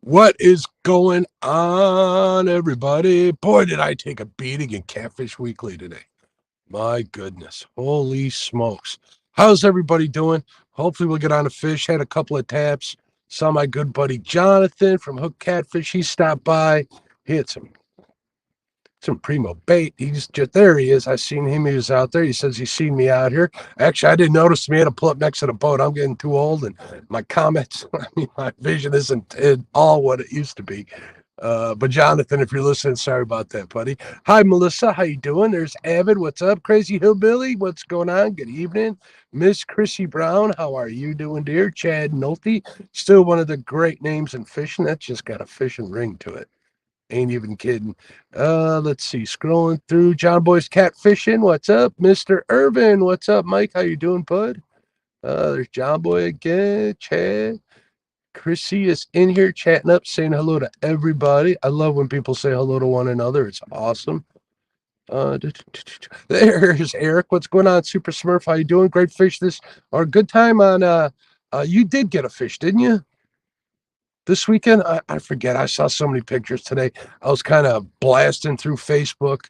What is going on, everybody? Boy, did I take a beating in Catfish Weekly today. My goodness. Holy smokes. How's everybody doing? Hopefully we'll get on a fish. Had a couple of taps. Saw my good buddy Jonathan from Hook Catfish. He stopped by. He had some primo bait. He's just there. He is. I seen him. He was out there. He says he's seen me out here. Actually, I didn't notice me. I had to pull up next to the boat. I'm getting too old, and my comments, I mean, my vision isn't all what it used to be. But Jonathan, if you're listening, sorry about that, buddy. Hi, Melissa. How you doing? There's Avid. What's up? Crazy Hillbilly. What's going on? Good evening. Miss Chrissy Brown. How are you doing, dear? Chad Nolte. Still one of the great names in fishing. That's just got a fishing ring to it. Ain't even kidding. Let's see. Scrolling through John Boy's Catfishing. What's up, Mr. Irvin? What's up, Mike? How you doing, bud? There's John Boy again. Chad. Chrissy is in here chatting up, saying hello to everybody. I love when people say hello to one another. It's awesome. There's Eric. What's going on, Super Smurf? How you doing? Great fish this or good time on you did get a fish, didn't you? This weekend, I forget. I saw so many pictures today. I was kind of blasting through Facebook.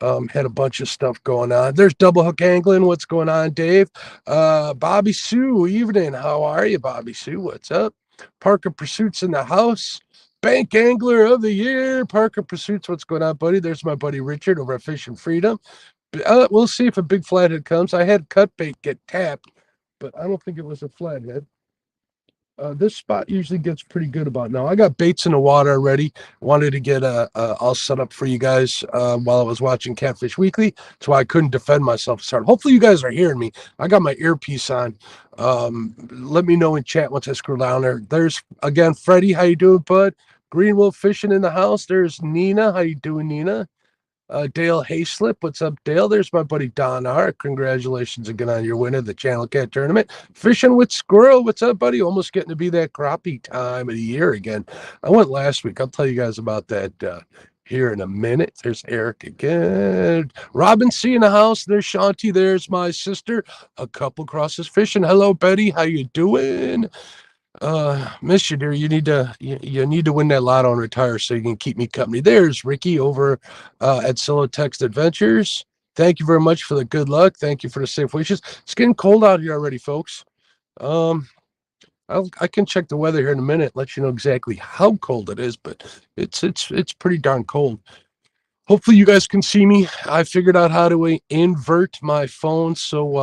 Had a bunch of stuff going on. There's Double Hook Angling. What's going on, Dave? Bobby Sue, evening. How are you, Bobby Sue? What's up? Parker Pursuits in the house. Bank Angler of the Year. Parker Pursuits. What's going on, buddy? There's my buddy Richard over at Fishing Freedom. We'll see if a big flathead comes. I had cut bait get tapped, but I don't think it was a flathead. This spot usually gets pretty good about now. I got baits in the water already. Wanted to get all set up for you guys while I was watching Catfish Weekly. That's why I couldn't defend myself as hard. Hopefully you guys are hearing me. I got my earpiece on. Let me know in chat once I scroll down there. There's again Freddie. How you doing, bud? Greenwolf fishing in the house. There's Nina. How you doing, Nina? Dale Hayslip, what's up, Dale? There's my buddy Don R. Congratulations again on your win of the Channel Cat tournament. Fishing with Squirrel, what's up, buddy? Almost getting to be that crappie time of the year again. I went last week. I'll tell you guys about that here in a minute. There's Eric again. Robin C in the house. There's Shanti. There's my sister. A couple crosses fishing. Hello, Betty. How you doing? Miss you, dear. You need to win that lotto and retire so you can keep me company. There's Ricky over at Solo Text Adventures. Thank you very much for the good luck. Thank you for the safe wishes. It's getting cold out here already, folks. I can check the weather here in a minute, let you know exactly how cold it is, but it's pretty darn cold. Hopefully you guys can see me. I figured out how to invert my phone so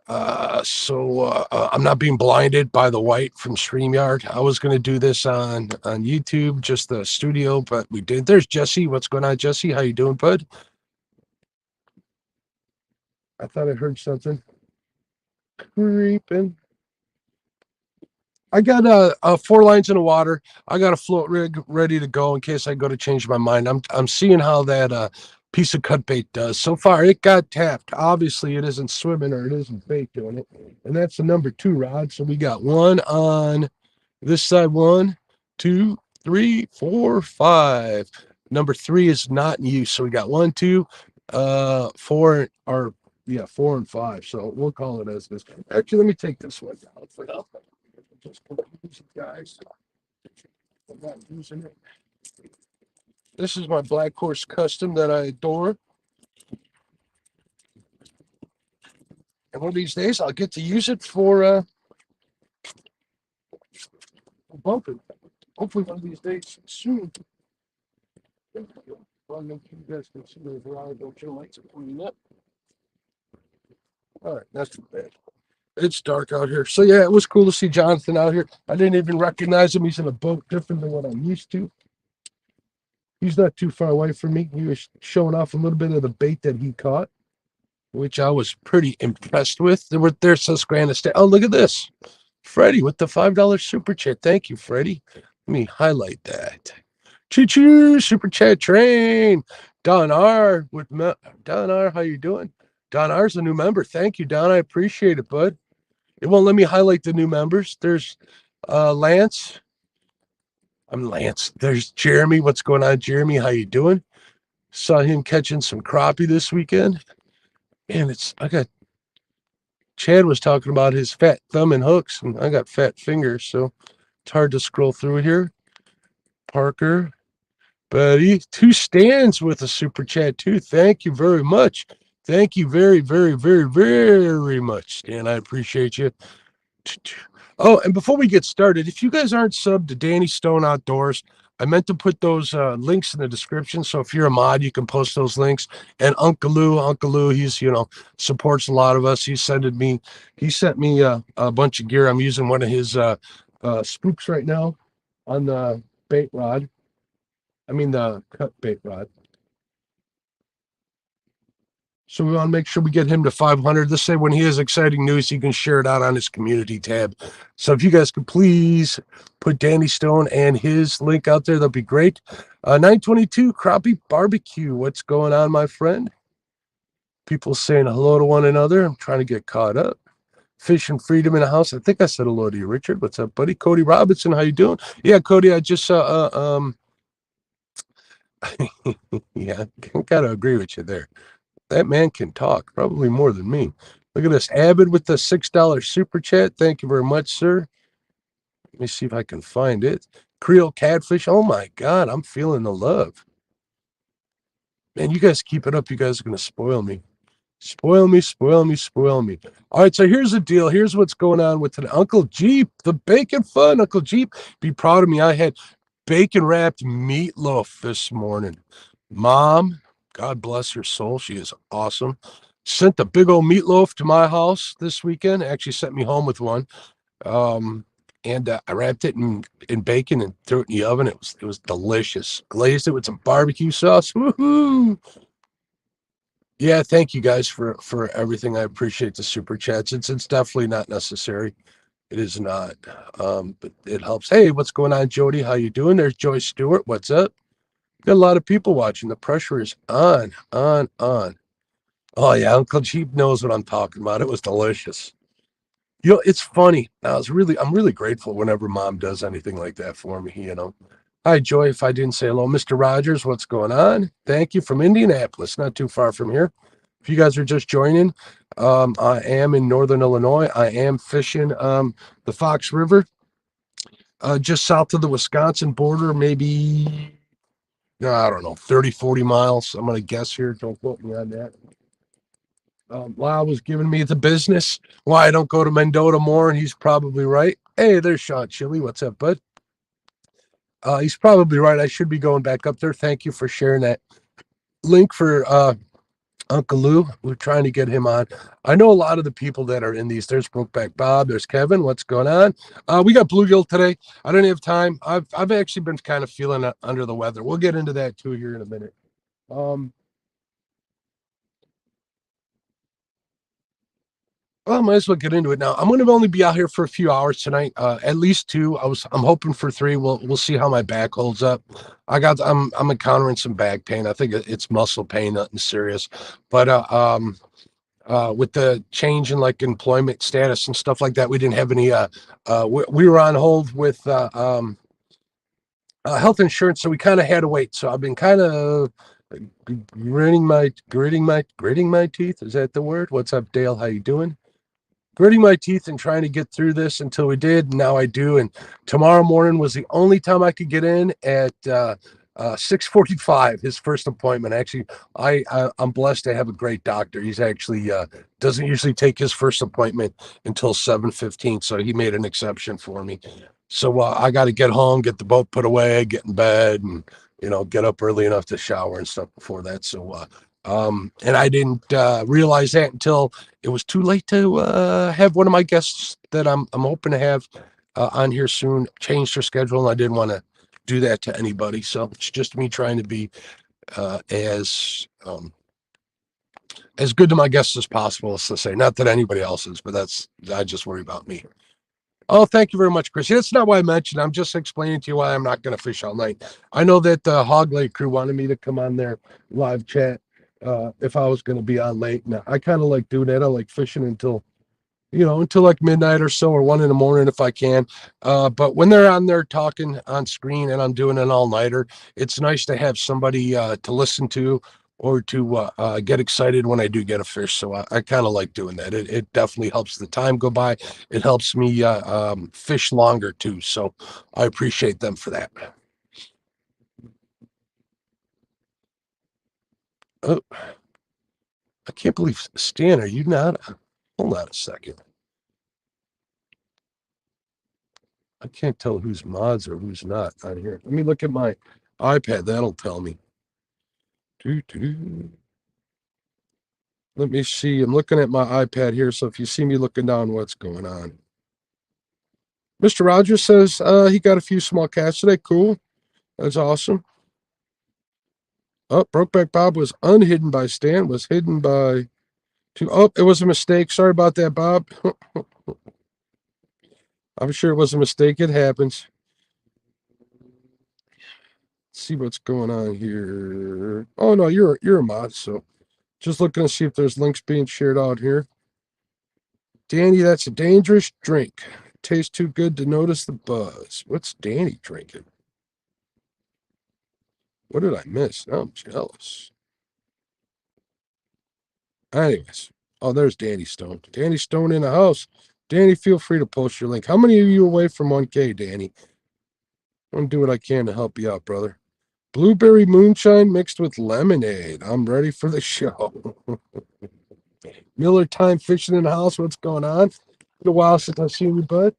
I'm not being blinded by the white from StreamYard. I was going to do this on YouTube, just the studio, but we did. There's Jesse. What's going on, Jesse? How you doing, bud? I thought I heard something creeping. I got 4 lines in the water. I got a float rig ready to go in case I go to change my mind. I'm seeing how that piece of cut bait does. So far, it got tapped. Obviously, it isn't swimming or it isn't bait doing it. And that's the number 2 rod. So we got one on this side. 1, 2, 3, 4, 5. Number 3 is not in use. So we got 1, 2, 4, or yeah, 4 and 5. So we'll call it as this. Actually, let me take this one down for now. Just confuse you guys. I'm not using it. This is my Black Horse Custom that I adore. And one of these days I'll get to use it for bumping. Hopefully one of these days soon. Well, you guys can see those around. Don't your lights are pointing up. All right, that's too bad. It's dark out here. So yeah, it was cool to see Jonathan out here. I didn't even recognize him. He's in a boat different than what I'm used to. He's not too far away from me. He was showing off a little bit of the bait that he caught, which I was pretty impressed with. There's Susquehanna State. Oh, look at this. Freddie with the $5 super chat. Thank you, Freddie. Let me highlight that. Choo-choo, super chat train. Don R. Don R, how you doing? Don R's a new member. Thank you, Don. I appreciate it, bud. It won't let me highlight the new members. There's Lance. I'm Lance. There's Jeremy. What's going on, Jeremy? How you doing? Saw him catching some crappie this weekend. And Chad was talking about his fat thumb and hooks, and I got fat fingers, so It's hard to scroll through here. Parker, Betty, 2 stands with a super chat too. Thank you very much. Thank you very, very, very, very much, Stan. I appreciate you. Oh, and before we get started, if you guys aren't subbed to Danny Stone Outdoors, I meant to put those links in the description. So if you're a mod, you can post those links. And Uncle Lou, he's supports a lot of us. He sent me a bunch of gear. I'm using one of his spooks right now on the bait rod. I mean the cut bait rod. So we want to make sure we get him to 500. This way, when he has exciting news, he can share it out on his community tab. So if you guys could please put Danny Stone and his link out there, that'd be great. 922 Crappie Barbecue. What's going on, my friend? People saying hello to one another. I'm trying to get caught up. Fish and Freedom in the house. I think I said hello to you, Richard. What's up, buddy? Cody Robinson, how you doing? Yeah, Cody, I just saw yeah, gotta agree with you there. That man can talk, probably more than me. Look at this. Avid with the $6 super chat. Thank you very much, sir. Let me see if I can find it. Creole Catfish. Oh my God, I'm feeling the love. Man, you guys keep it up. You guys are going to spoil me. Spoil me, spoil me, spoil me. All right, so here's the deal. Here's what's going on with an Uncle Jeep, the bacon fun. Uncle Jeep, be proud of me. I had bacon wrapped meatloaf this morning. Mom, God bless her soul. She is awesome. Sent the big old meatloaf to my house this weekend. Actually sent me home with one. And I wrapped it in bacon and threw it in the oven. It was delicious. Glazed it with some barbecue sauce. Woohoo! Yeah, thank you guys for everything. I appreciate the super chats. It's definitely not necessary. It is not. But it helps. Hey, what's going on, Jody? How you doing? There's Joyce Stewart. What's up? Got a lot of people watching. The pressure is on, on, on. Oh yeah, Uncle Jeep knows what I'm talking about. It was delicious. It's funny. I'm really grateful whenever Mom does anything like that for me. Hi, Joy. If I didn't say hello, Mr. Rogers, what's going on? Thank you from Indianapolis, not too far from here. If you guys are just joining, I am in Northern Illinois. I am fishing the Fox River, just south of the Wisconsin border, maybe, I don't know, 30, 40 miles. I'm going to guess here. Don't quote me on that. Lyle was giving me the business why I don't go to Mendota more, and he's probably right. Hey, there's Sean Chili. What's up, bud? He's probably right. I should be going back up there. Thank you for sharing that link for Uncle Lou. We're trying to get him on. I know a lot of the people that are in these. There's Brokeback Bob. There's Kevin. What's going on? We got Bluegill today. I don't have time. I've actually been kind of feeling under the weather. We'll get into that too here in a minute. Well, I might as well get into it now. I'm going to only be out here for a few hours tonight, at least 2. I'm hoping for 3. We'll see how my back holds up. I'm encountering some back pain. I think it's muscle pain, nothing serious. But with the change in like employment status and stuff like that, we didn't have any. We were on hold with health insurance, so we kind of had to wait. So I've been kind of gritting my teeth. Is that the word? What's up, Dale? How you doing? Gritting my teeth and trying to get through this until we did. Now I do. And tomorrow morning was the only time I could get in at 6:45, his first appointment. Actually, I'm blessed to have a great doctor. He's actually doesn't usually take his first appointment until 7:15. So he made an exception for me. So I got to get home, get the boat put away, get in bed, and get up early enough to shower and stuff before that. So and I didn't realize that until it was too late to have one of my guests that I'm hoping to have on here soon change their schedule, and I didn't want to do that to anybody. So it's just me trying to be as good to my guests as possible, let's say. Not that anybody else is, but I just worry about me. Oh, thank you very much, Chris. That's not why I mentioned. I'm just explaining to you why I'm not going to fish all night. I know that the Hog Lake crew wanted me to come on their live chat if I was going to be on late. Now, I kind of like doing that. I like fishing until like midnight or so, or 1 a.m. if I can. But when they're on there talking on screen and I'm doing an all-nighter, it's nice to have somebody to listen to get excited when I do get a fish. So I kind of like doing that. It definitely helps the time go by. It helps me fish longer too. So I appreciate them for that. Oh, I can't believe Stan, are you not? Hold on a second. I can't tell who's mods or who's not on here. Let me look at my iPad. That'll tell me. Doo-doo-doo. Let me see. I'm looking at my iPad here. So if you see me looking down, what's going on? Mr. Rogers says he got a few small cats today. Cool. That's awesome. Oh, Brokeback Bob was unhidden by Stan, was hidden by two. Oh, it was a mistake. Sorry about that, Bob. I'm sure it was a mistake. It happens. Let's see what's going on here. Oh no, you're a mod, so just looking to see if there's links being shared out here. Danny, that's a dangerous drink. Tastes too good to notice the buzz. What's Danny drinking? What did I miss? Oh, I'm jealous. Anyways, oh, there's Danny Stone. Danny Stone in the house. Danny, feel free to post your link. How many of you away from 1K, Danny? I'm gonna do what I can to help you out, brother. Blueberry moonshine mixed with lemonade. I'm ready for the show. Miller Time Fishing in the house. What's going on? Been a while since I've seen you, bud.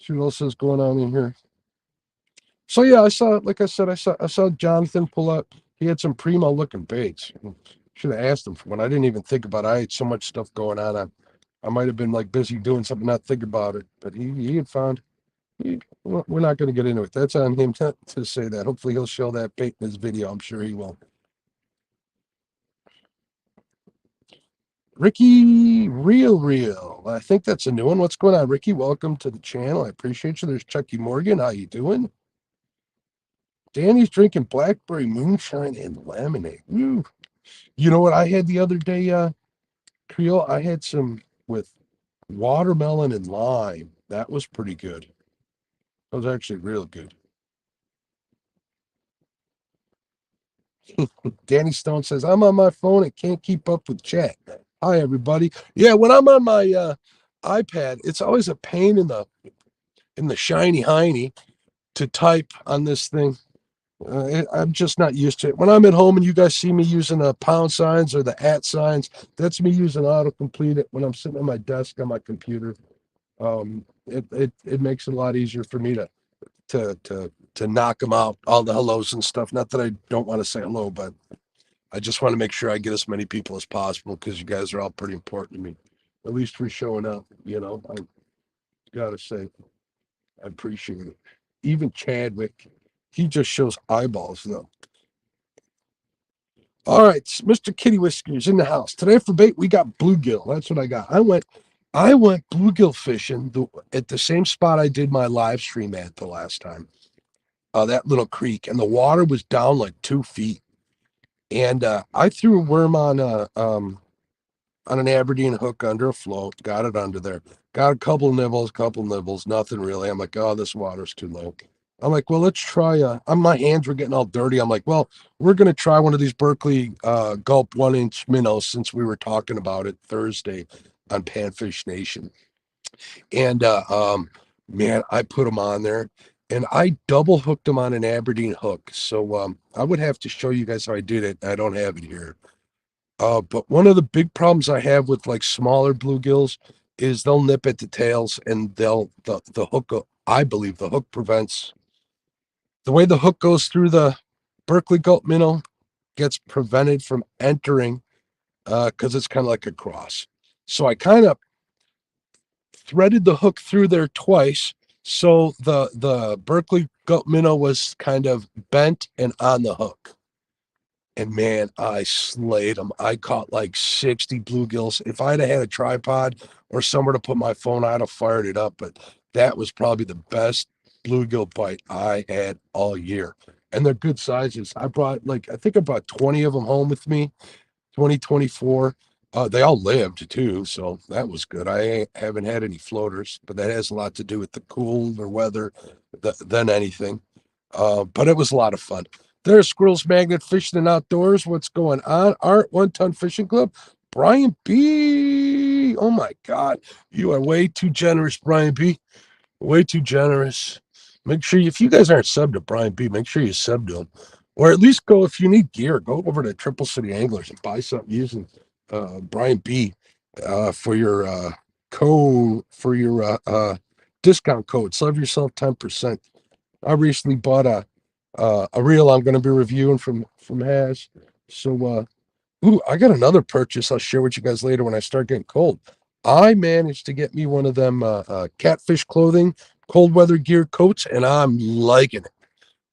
See what else is going on in here. So yeah, I saw, like I said, I saw Jonathan pull up. He had some primo looking baits. Should have asked him for one. I didn't even think about it. I had so much stuff going on. I might have been like busy doing something, not think about it. But he had found. We're not going to get into it. That's on him to say that. Hopefully he'll show that bait in his video. I'm sure he will. Ricky Real. I think that's a new one. What's going on, Ricky? Welcome to the channel. I appreciate you. There's Chucky Morgan. How you doing? Danny's drinking blackberry moonshine and lemonade. Woo. You know what I had the other day, Creole? I had some with watermelon and lime. That was pretty good. That was actually real good. Danny Stone says, I'm on my phone and can't keep up with chat. Hi, everybody. Yeah, when I'm on my iPad, it's always a pain in the shiny hiney to type on this thing. I'm just not used to it. When I'm at home and you guys see me using the pound signs or the @ signs, that's me using autocomplete it when I'm sitting at my desk on my computer. It makes it a lot easier for me to knock them out, all the hellos and stuff. Not that I don't want to say hello, but I just want to make sure I get as many people as possible because you guys are all pretty important to me. At least for showing up, I gotta say, I appreciate it. Even Chadwick, he just shows eyeballs though. All right, Mr. Kitty Whiskers in the house. Today for bait, we got bluegill. That's what I got. I went bluegill fishing at the same spot I did my live stream at the last time. That little creek, and the water was down like 2 feet. And I threw a worm on an Aberdeen hook under a float, got it under there, got a couple nibbles, nothing really. I'm like, oh, this water's too low. I'm like, well, let's try. My hands were getting all dirty. I'm like, well, we're gonna try one of these Berkeley Gulp 1-inch minnows since we were talking about it Thursday on Panfish Nation. And man, I put them on there, and I double hooked them on an Aberdeen hook. So I would have to show you guys how I did it. I don't have it here. But one of the big problems I have with like smaller bluegills is they'll nip at the tails, and the hook. I believe the hook prevents the way the hook goes through the Berkeley Gulp minnow gets prevented from entering because it's kind of like a cross. So I kind of threaded the hook through there twice, so the Berkeley Gulp minnow was kind of bent and on the hook. And man, I slayed them. I caught like 60 bluegills. If I'd have had a tripod or somewhere to put my phone, I'd have fired it up. But that was probably the best bluegill bite I had all year. And they're good sizes. I think I brought 20 of them home with me, 2024. They all lived too, so that was good. Haven't had any floaters, but that has a lot to do with the cooler weather than anything. But it was a lot of fun. There's Squirrels Magnet Fishing and Outdoors. What's going on? Art 1 Ton Fishing Club. Brian B. Oh my God. You are way too generous, Brian B. Way too generous. Make sure if you guys aren't subbed to Brian B, make sure you sub to him. Or at least go, if you need gear, go over to Triple City Anglers and buy something using Brian B for your discount code. Save yourself 10%. I recently bought a reel I'm going to be reviewing from Has. So I got another purchase I'll share with you guys later when I start getting cold. I managed to get me one of them catfish clothing, cold weather gear coats, and I'm liking it.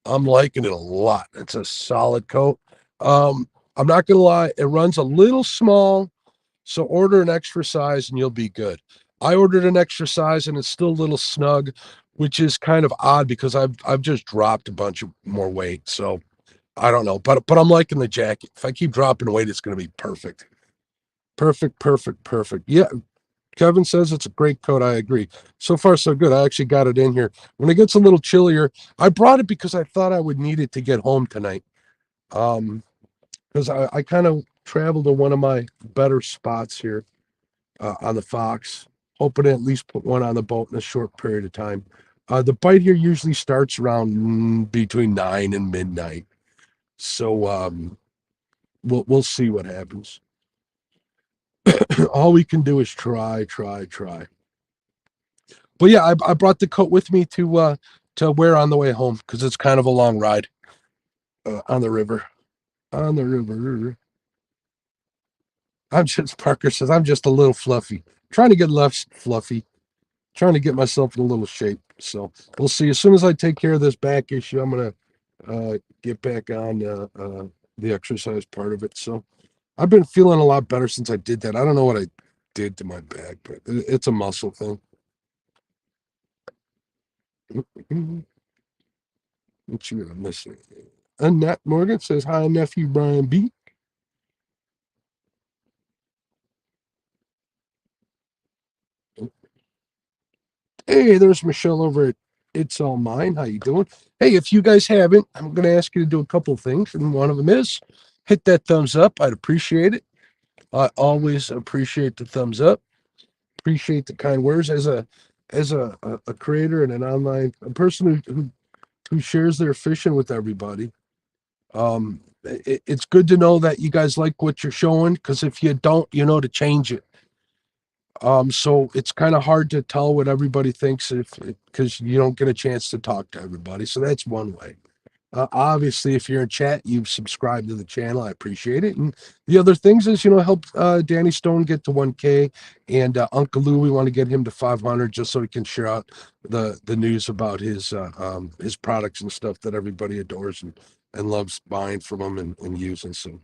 I'm liking it a lot. It's a solid coat. I'm not gonna lie, it runs a little small, so order an extra size and you'll be good. I ordered an extra size and it's still a little snug, which is kind of odd because I've just dropped a bunch of more weight. So I don't know, but I'm liking the jacket. If I keep dropping weight, it's gonna be perfect. Perfect, perfect, perfect. Yeah, Kevin says it's a great coat. I agree. So far, so good. I actually got it in here. When it gets a little chillier, I brought it because I thought I would need it to get home tonight. Because I kind of traveled to one of my better spots here on the Fox, hoping to at least put one on the boat in a short period of time. The bite here usually starts around between 9 and midnight. So we'll see what happens. All we can do is try, try, try. But yeah, I brought the coat with me to wear on the way home because it's kind of a long ride on the river. On the river. Parker says I'm just a little fluffy. Trying to get less fluffy. Trying to get myself in a little shape. So we'll see. As soon as I take care of this back issue, I'm gonna get back on the exercise part of it. So I've been feeling a lot better since I did that. I don't know what I did to my back, but it's a muscle thing. What you gonna miss? Annette Morgan says, "Hi, nephew Brian B." Hey, there's Michelle over at It's All Mine. How you doing? Hey, if you guys haven't, I'm going to ask you to do a couple of things, and one of them is hit that thumbs up. I'd appreciate it. I always appreciate the thumbs up. Appreciate the kind words as a creator and an online a person who shares their fishing with everybody. It's good to know that you guys like what you're showing because if you don't, you know to change it. So it's kind of hard to tell what everybody thinks if because you don't get a chance to talk to everybody. So that's one way. Obviously, if you're in chat, you've subscribed to the channel. I appreciate it. And the other things is, help Danny Stone get to 1K, and Uncle Lou, we want to get him to 500 just so he can share out the news about his products and stuff that everybody adores and loves buying from him and using. So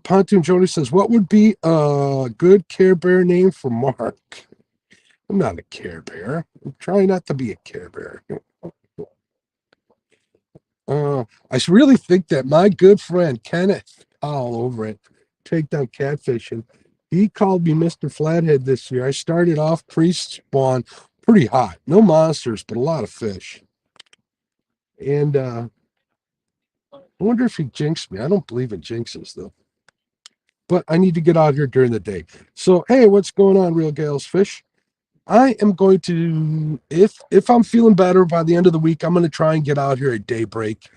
Pontoon Jody says, what would be a good Care Bear name for Mark? I'm not a Care Bear. I'm trying not to be a Care Bear. I really think that my good friend Kenneth all over it, Take Down Catfishing, he called me Mr. Flathead this year. I started off pre-spawn pretty hot. No monsters, but a lot of fish. And I wonder if he jinxed me. I don't believe in jinxes, though. But I need to get out here during the day. So, hey, what's going on, Real Gales Fish? I am going to, if I'm feeling better by the end of the week, I'm going to try and get out here at daybreak,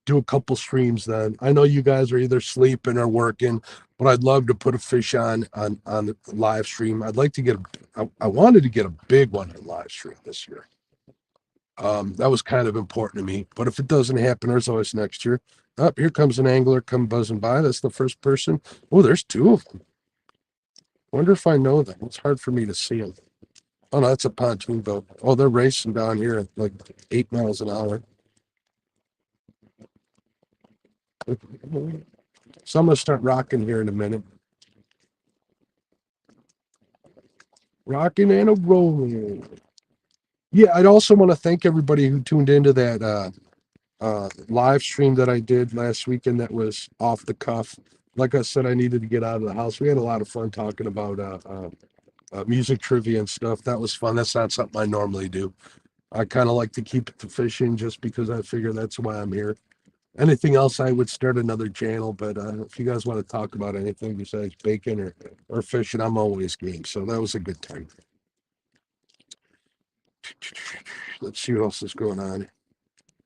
do a couple streams then. I know you guys are either sleeping or working, but I'd love to put a fish on the live stream. I'd like to get I wanted to get a big one on live stream this year. That was kind of important to me. But if it doesn't happen, there's always next year. Up here comes an angler come buzzing by. That's the first person. Oh, there's two of them. Wonder if I know them. It's hard for me to see them. Oh no, that's a pontoon boat. Oh, they're racing down here at like 8 miles an hour. So I'm gonna start rocking here in a minute. Rocking and a rolling. Yeah, I'd also want to thank everybody who tuned into that live stream that I did last weekend that was off the cuff. Like I said, I needed to get out of the house. We had a lot of fun talking about music trivia and stuff. That was fun. That's not something I normally do. I kind of like to keep it to fishing just because I figure that's why I'm here. Anything else, I would start another channel. But if you guys want to talk about anything besides bacon or fishing, I'm always game. So that was a good time. Let's see what else is going on.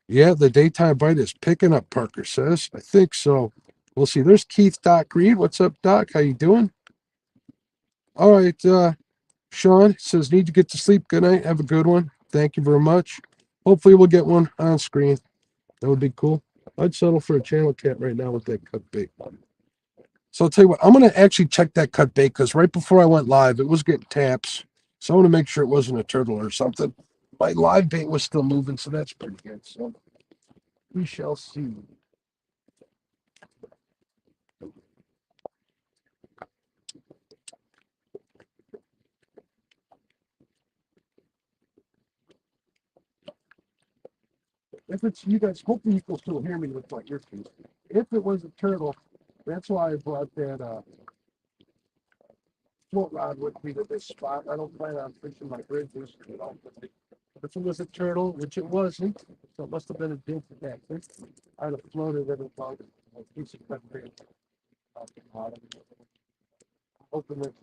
Yeah, the daytime bite is picking up, Parker says. I think so. We'll see. There's Keith Doc Reed. What's up, Doc? How you doing? All right, Sean says, need to get to sleep. Good night. Have a good one. Thank you very much. Hopefully we'll get one on screen. That would be cool. I'd settle for a channel cat right now with that cut bait. So I'll tell you what, I'm going to actually check that cut bait because right before I went live, it was getting taps. So I want to make sure it wasn't a turtle or something. My live bait was still moving, so that's pretty good. So we shall see. If it's you guys, hopefully you can still hear me with my earpiece. If it was a turtle, that's why I brought that float rod with me to this spot. I don't plan on fishing my bridges, you know. If it was a turtle, which it wasn't, so it must have been a dink catfish, I'd have floated it about a piece of cut bait off the bottom. Open it,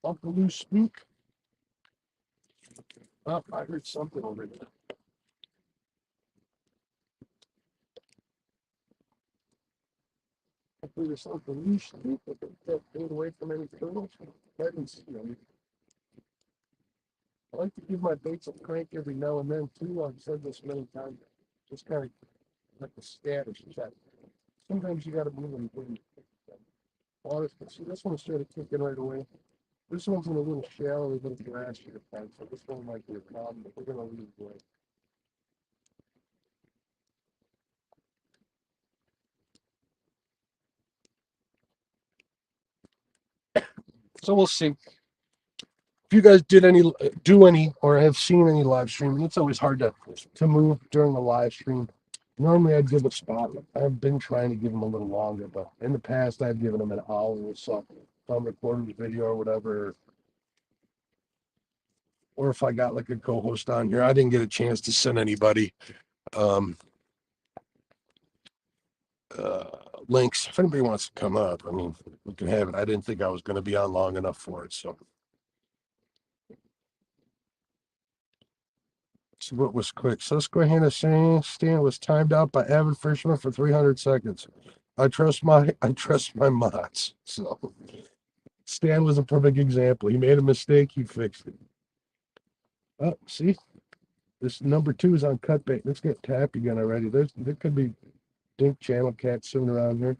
Uncle Loose speak. Oh, I heard something over there. Hopefully there's something loose speak, but that bait away from any turtles. I didn't see any. I like to give my baits a crank every now and then too. I've said this many times. Just kind of like a status check. Sometimes you got to move them when water. See, this one started kicking right away. This one's in a little shallow, a little grass here, so this one might be a problem, but we're gonna leave it away. So we'll see. If you guys did any, do any, or have seen any live streaming, it's always hard to move during the live stream. Normally, I'd give a spot. I've been trying to give them a little longer, but in the past, I've given them an hour or so. If I'm recording the video or whatever, or if I got like a co-host on here, I didn't get a chance to send anybody um, uh, links. If anybody wants to come up, I mean, we can have it. I didn't think I was going to be on long enough for it, so. So what was quick? Susquehanna stand was timed out by avid fisherman for 300 seconds. I trust my mods. So Stan was a perfect example. He made a mistake, he fixed it. Oh, see, this number 2 is on cut bait. Let's get tappy again already. There could be dink channel cats soon around here,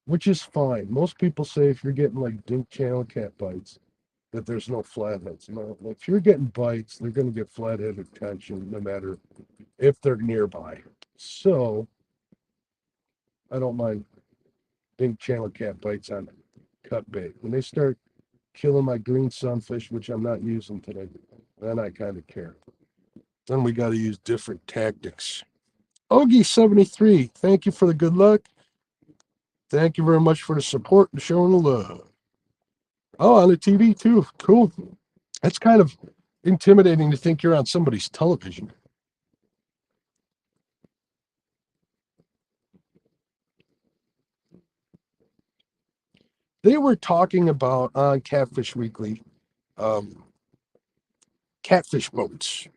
which is fine. Most people say if you're getting like dink channel cat bites, that there's no flatheads. No, if you're getting bites, they're going to get flathead attention no matter if they're nearby. So I don't mind dink channel cat bites on cut bait. When they start killing my green sunfish, which I'm not using today, then I kind of care. Then we got to use different tactics. Ogie73, thank you for the good luck. Thank you very much for the support and showing the love. Oh, on the TV too. Cool. That's kind of intimidating to think you're on somebody's television. They were talking about on Catfish Weekly, um, catfish boats,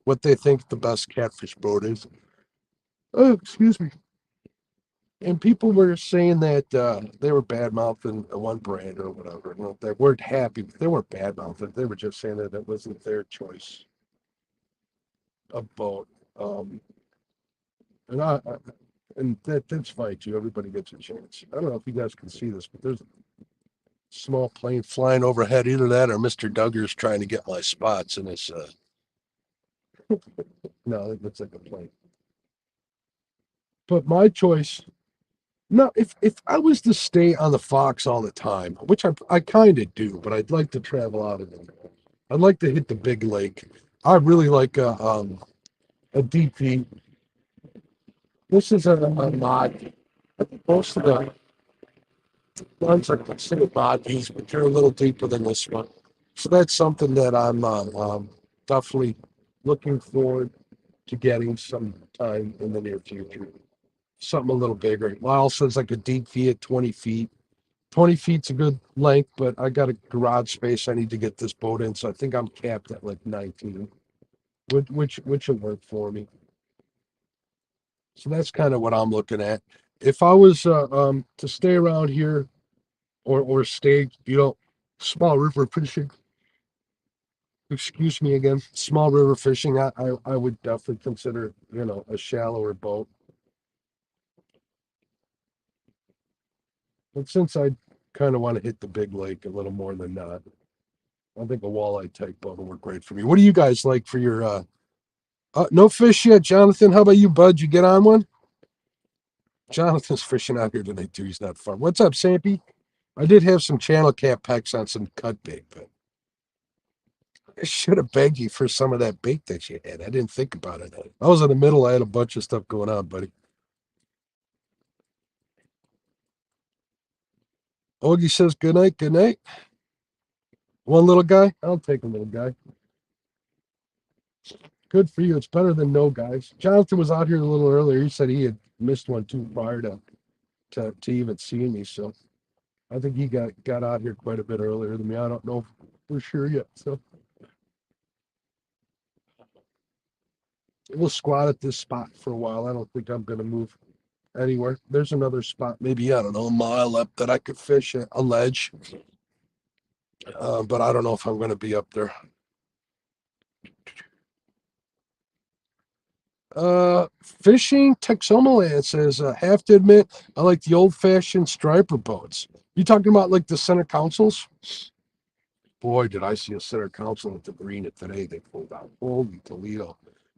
what they think the best catfish boat is. Oh, excuse me. And people were saying that they were bad mouthing one brand or whatever. You know, they weren't happy. They weren't bad mouthing. They were just saying that it wasn't their choice of boat. And and that's fine too. Everybody gets a chance. I don't know if you guys can see this, but there's a small plane flying overhead. Either that or Mr. Duggar's trying to get my spots in this. No, it looks like a plane. But my choice. No, if I was to stay on the Fox all the time, which I kind of do, but I'd like to travel out of it. I'd like to hit the big lake. I really like a DP. This is a mod. Most of the Ones are considered bodies, but they're a little deeper than this one. So that's something that I'm definitely looking forward to getting some time in the near future. Something a little bigger. Lyle says like a deep V at 20 feet. 20 feet's a good length, but I got a garage space I need to get this boat in, so I think I'm capped at like 19, which will work for me. So that's kind of what I'm looking at. If I was to stay around here or stay, small river fishing, excuse me again, small river fishing, I would definitely consider, a shallower boat. But since I kind of want to hit the big lake a little more than not, I think a walleye type boat will work great for me. What do you guys like for your no fish yet, Jonathan? How about you, bud? You get on one? Jonathan's fishing out here tonight too. He's not far. What's up, Sampy? I did have some channel cat pecks on some cut bait, but I should have begged you for some of that bait that you had. I didn't think about it. I was in the middle. I had a bunch of stuff going on, buddy. Ogie says good night, good night. One little guy? I'll take a little guy. Good for you. It's better than no guys. Jonathan was out here a little earlier. He said he had missed one too prior to even seeing me. So I think he got out here quite a bit earlier than me. I don't know for sure yet. So we'll squat at this spot for a while. I don't think I'm going to move anywhere. There's another spot, maybe, I don't know, a mile up that I could fish a ledge. But I don't know if I'm going to be up there. Fishing Texomaland says, have to admit, I like the old fashioned striper boats. You talking about like the center consoles? Boy, did I see a center console at the marina today. They pulled out. Holy Toledo.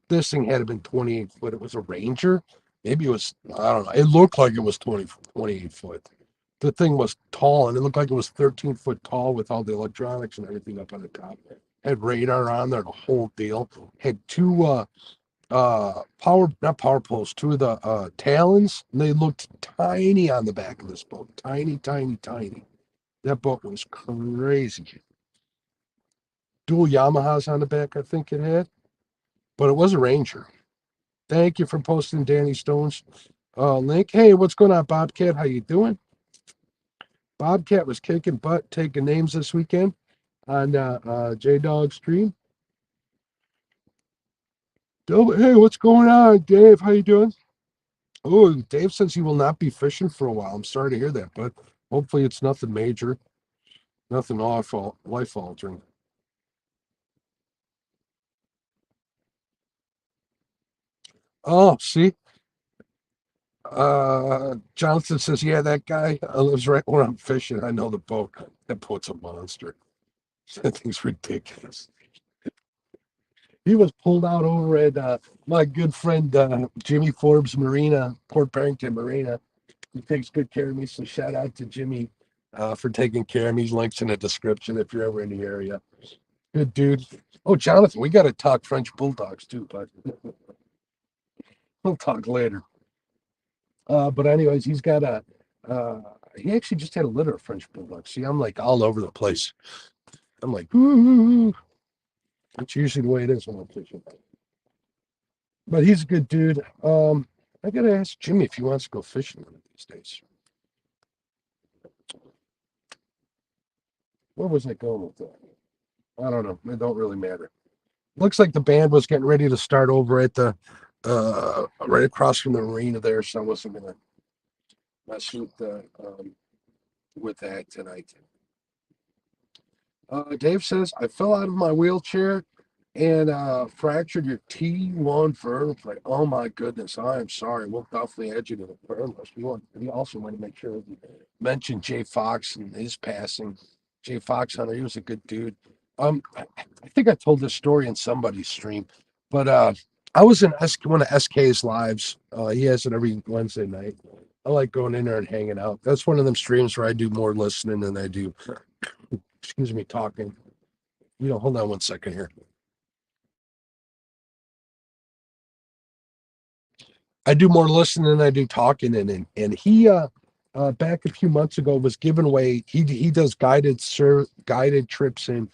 This thing had been 28 foot. It was a Ranger. Maybe it was, I don't know. It looked like it was 28 foot. The thing was tall, and it looked like it was 13 foot tall with all the electronics and everything up on the top. Had radar on there, the whole deal. Had two power, not power poles, two of the talons, and they looked tiny on the back of this boat. Tiny, tiny, tiny. That boat was crazy. Dual Yamahas on the back, I think it had, but it was a Ranger. Thank you for posting Danny Stone's link. Hey, what's going on, Bobcat? How you doing? Bobcat was kicking butt, taking names this weekend on J Dog stream. Hey, what's going on, Dave? How you doing? Oh, Dave says he will not be fishing for a while. I'm sorry to hear that, but hopefully it's nothing major, nothing awful, life altering. Oh, see, Jonathan says, yeah, that guy lives right where I'm fishing. I know the boat. That boat's a monster. That thing's ridiculous. He was pulled out over at my good friend Jimmy Forbes Marina, Port Barrington Marina. He takes good care of me. So shout out to Jimmy for taking care of me. Links in the description if you're ever in the area. Good dude. Oh, Jonathan, we got to talk French bulldogs too, but we'll talk later. But anyways, he's got uh, he actually just had a litter of French bulldogs. See, I'm like all over the place. I'm like, ooh, that's usually the way it is when I'm fishing. But he's a good dude. I gotta ask Jimmy if he wants to go fishing one of these days. Where was I going with that? I don't know. It don't really matter. Looks like the band was getting ready to start over at the right across from the marina there, so I wasn't gonna mess with that tonight. Dave says I fell out of my wheelchair and fractured your T1 vertebrae. Oh my goodness, I am sorry. We'll definitely add you to the prayer list. We also want to make sure we mention Jay Fox and his passing. Jay Fox Hunter, he was a good dude. I think I told this story in somebody's stream, but I was in one of SK's lives. He has it every Wednesday night. I like going in there and hanging out. That's one of them streams where I do more listening than I do, excuse me, talking. Hold on one second here. I do more listening than I do talking, and he back a few months ago was giving away. He does guided trips in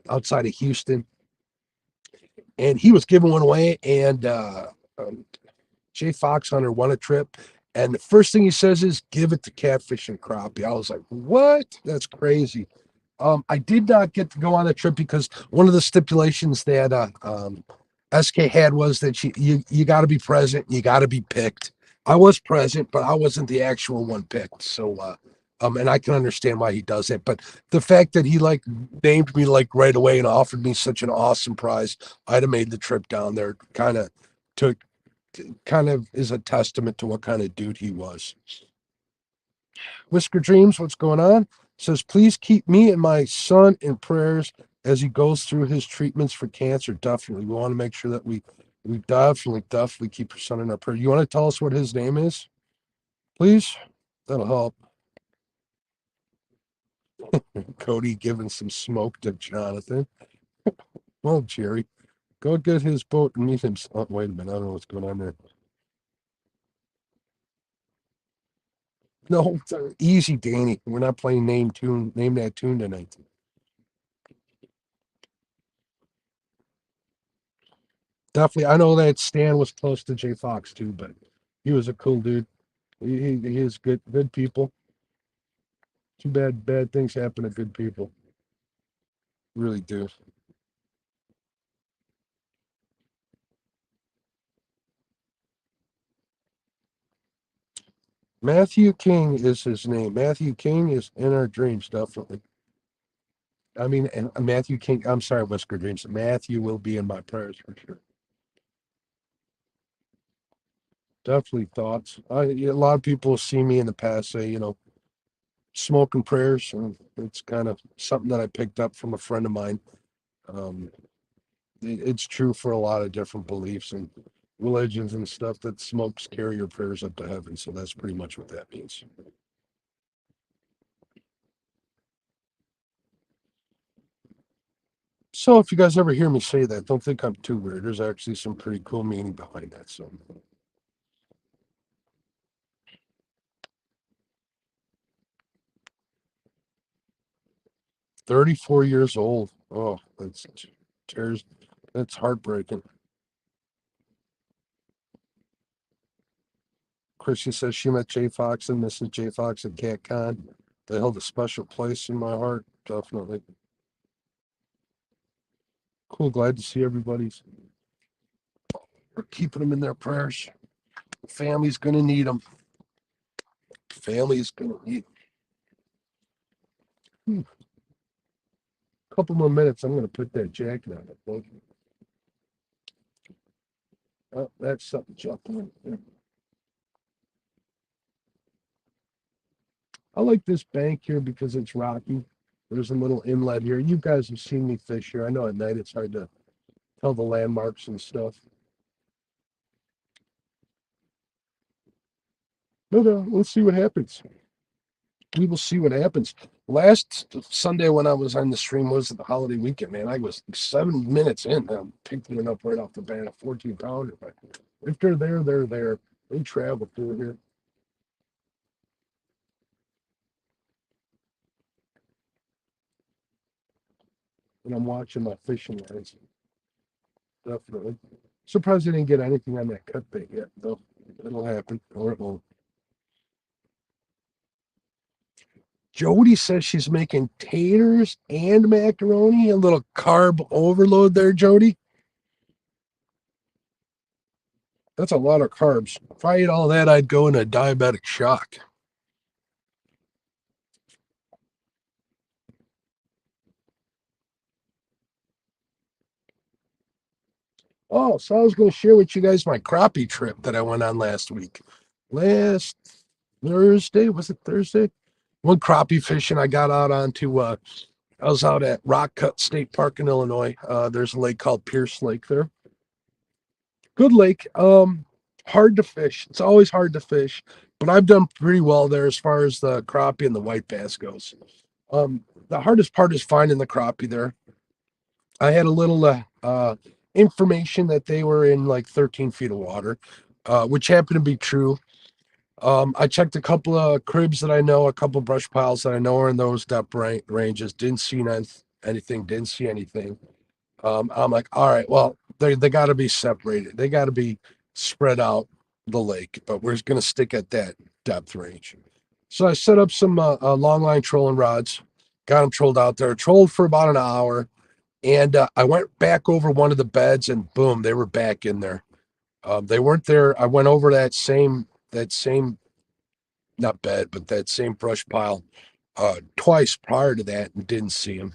outside of Houston, and he was giving one away. And um, Jay Foxhunter won a trip, and the first thing he says is, "Give it to Catfish and Crappie." I was like, "What? That's crazy." I did not get to go on the trip because one of the stipulations that SK had was that you got to be present, you got to be picked. I was present, but I wasn't the actual one picked. So, and I can understand why he does it. But the fact that he like named me like right away and offered me such an awesome prize, I'd have made the trip down there. To kind of is a testament to what kind of dude he was. Whisker Dreams, what's going on? Says, please keep me and my son in prayers as he goes through his treatments for cancer. Definitely. We want to make sure that we definitely keep your son in our prayer. You want to tell us what his name is, please? That'll help. Cody giving some smoke to Jonathan. Well, Jerry, go get his boat and meet him. Oh, wait a minute. I don't know what's going on there. No, easy, Danny. We're not playing name that tune tonight. Definitely. I know that Stan was close to Jay Fox too, but he was a cool dude. He is good people. Too bad things happen to good people. Really do. Matthew King is his name. Matthew King is in our dreams, definitely. I mean, and Matthew King. I'm sorry, Whisker Dreams. Matthew will be in my prayers for sure. Definitely thoughts. A lot of people see me in the past say, smoking prayers, and it's kind of something that I picked up from a friend of mine. Um, it's true for a lot of different beliefs and religions and stuff that smokes carry your prayers up to heaven. So that's pretty much what that means. So if you guys ever hear me say that, don't think I'm too weird. There's actually some pretty cool meaning behind that. So 34 years old. Oh, tears. That's heartbreaking. Chrissy says she met Jay Fox and Mrs. J Fox at CatCon. They held a special place in my heart. Definitely. Cool. Glad to see everybody's. We're keeping them in their prayers. Family's gonna need them. Family's gonna need. A couple more minutes. I'm gonna put that jacket on. Oh, that's something jumping. I like this bank here because it's rocky. There's a little inlet here. You guys have seen me fish here. I know at night it's hard to tell the landmarks and stuff. But let's see what happens. We will see what happens. Last Sunday when I was on the stream was the holiday weekend, man. I was 7 minutes in. I'm picking it up right off the bat, a 14 pounder. But if they're there, they're there. They travel through here. And I'm watching my fishing lines. Definitely. Surprised I didn't get anything on that cut bait yet, though. It'll happen, or it won't. Jody says she's making taters and macaroni, a little carb overload there, Jody. That's a lot of carbs. If I ate all that, I'd go into diabetic shock. Oh, so I was going to share with you guys my crappie trip that I went on last week. Last Thursday, was it Thursday? One crappie fishing I got out onto I was out at Rock Cut State Park in Illinois. There's a lake called Pierce Lake there. Good lake. Hard to fish. It's always hard to fish, but I've done pretty well there as far as the crappie and the white bass goes. The hardest part is finding the crappie there. I had a little information that they were in like 13 feet of water, which happened to be true. I checked a couple of cribs that I know, a couple of brush piles that I know are in those depth ranges. Didn't see anything. Didn't see anything. I'm like, all right, well, they got to be separated. They got to be spread out the lake, but we're going to stick at that depth range. So I set up some long line trolling rods, got them trolled out there, trolled for about an hour, and I went back over one of the beds, and boom, they were back in there. They weren't there. I went over that same not bed, but that same brush pile twice prior to that and didn't see them.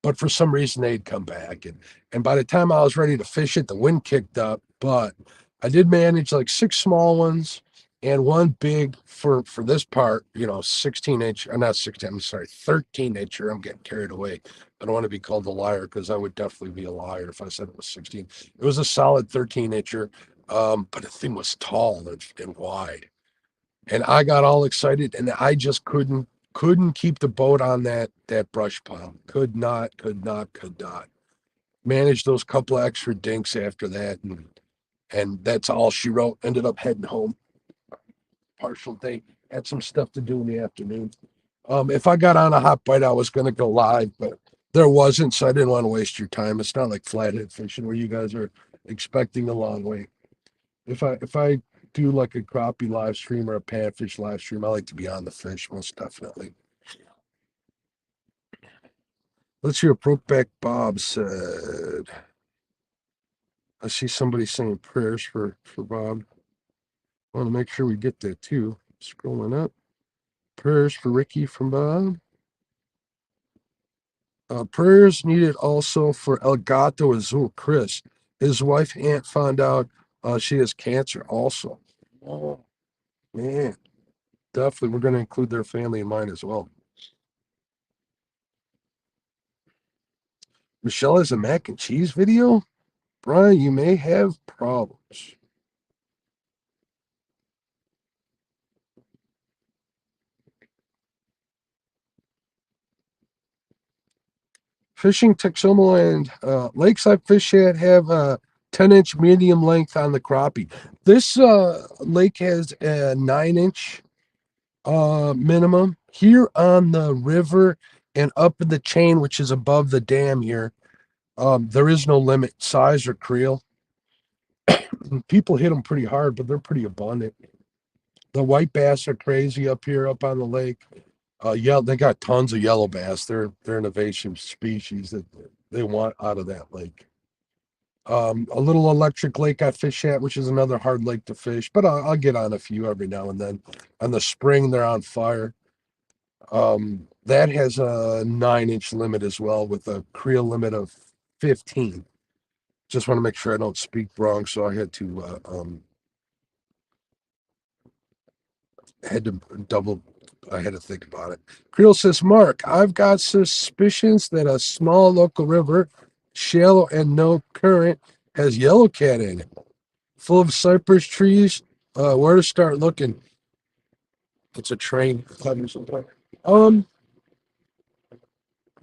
But for some reason they'd come back, and by the time I was ready to fish it, the wind kicked up. But I did manage like six small ones and one big for this part, 16 inch, or not 16, I'm sorry, 13 incher. I'm getting carried away. I don't want to be called a liar because I would definitely be a liar if I said it was 16. It was a solid 13 incher, but the thing was tall and wide, and I got all excited, and I just couldn't keep the boat on that brush pile. Could not manage those couple of extra dinks after that, and that's all she wrote. Ended up heading home. Partial day. Had some stuff to do in the afternoon. If I got on a hot bite, I was going to go live, but there wasn't, so I didn't want to waste your time. It's not like flathead fishing where you guys are expecting a long wait. If I do like a crappie live stream or a panfish live stream, I like to be on the fish most definitely. Let's hear what Brokeback Bob said. I see somebody saying prayers for Bob. I want to make sure we get that too. Scrolling up. Prayers for Ricky from Bob. Prayers needed also for El Gato Azul Chris. His wife Aunt found out she has cancer also. Oh man, definitely we're going to include their family in mine as well. Michelle has a mac and cheese video. Brian, you may have problems. Fishing Texoma and lakes I fish at have a 10-inch medium length on the crappie. This lake has a 9-inch minimum. Here on the river and up in the chain, which is above the dam here, there is no limit size or creel. People hit them pretty hard, but they're pretty abundant. The white bass are crazy up here, up on the lake. Yeah, they got tons of yellow bass. They're an invasive species that they want out of that lake. A little electric lake I fish at, which is another hard lake to fish, but I'll get on a few every now and then. On the spring, they're on fire. That has a 9-inch limit as well, with a creel limit of 15. Just want to make sure I don't speak wrong, so I had to double. I had to think about it. Creel says, Mark, I've got suspicions that a small local river, shallow and no current, has yellowcat in it, full of cypress trees. Where to start looking? It's a train coming sometime. Um,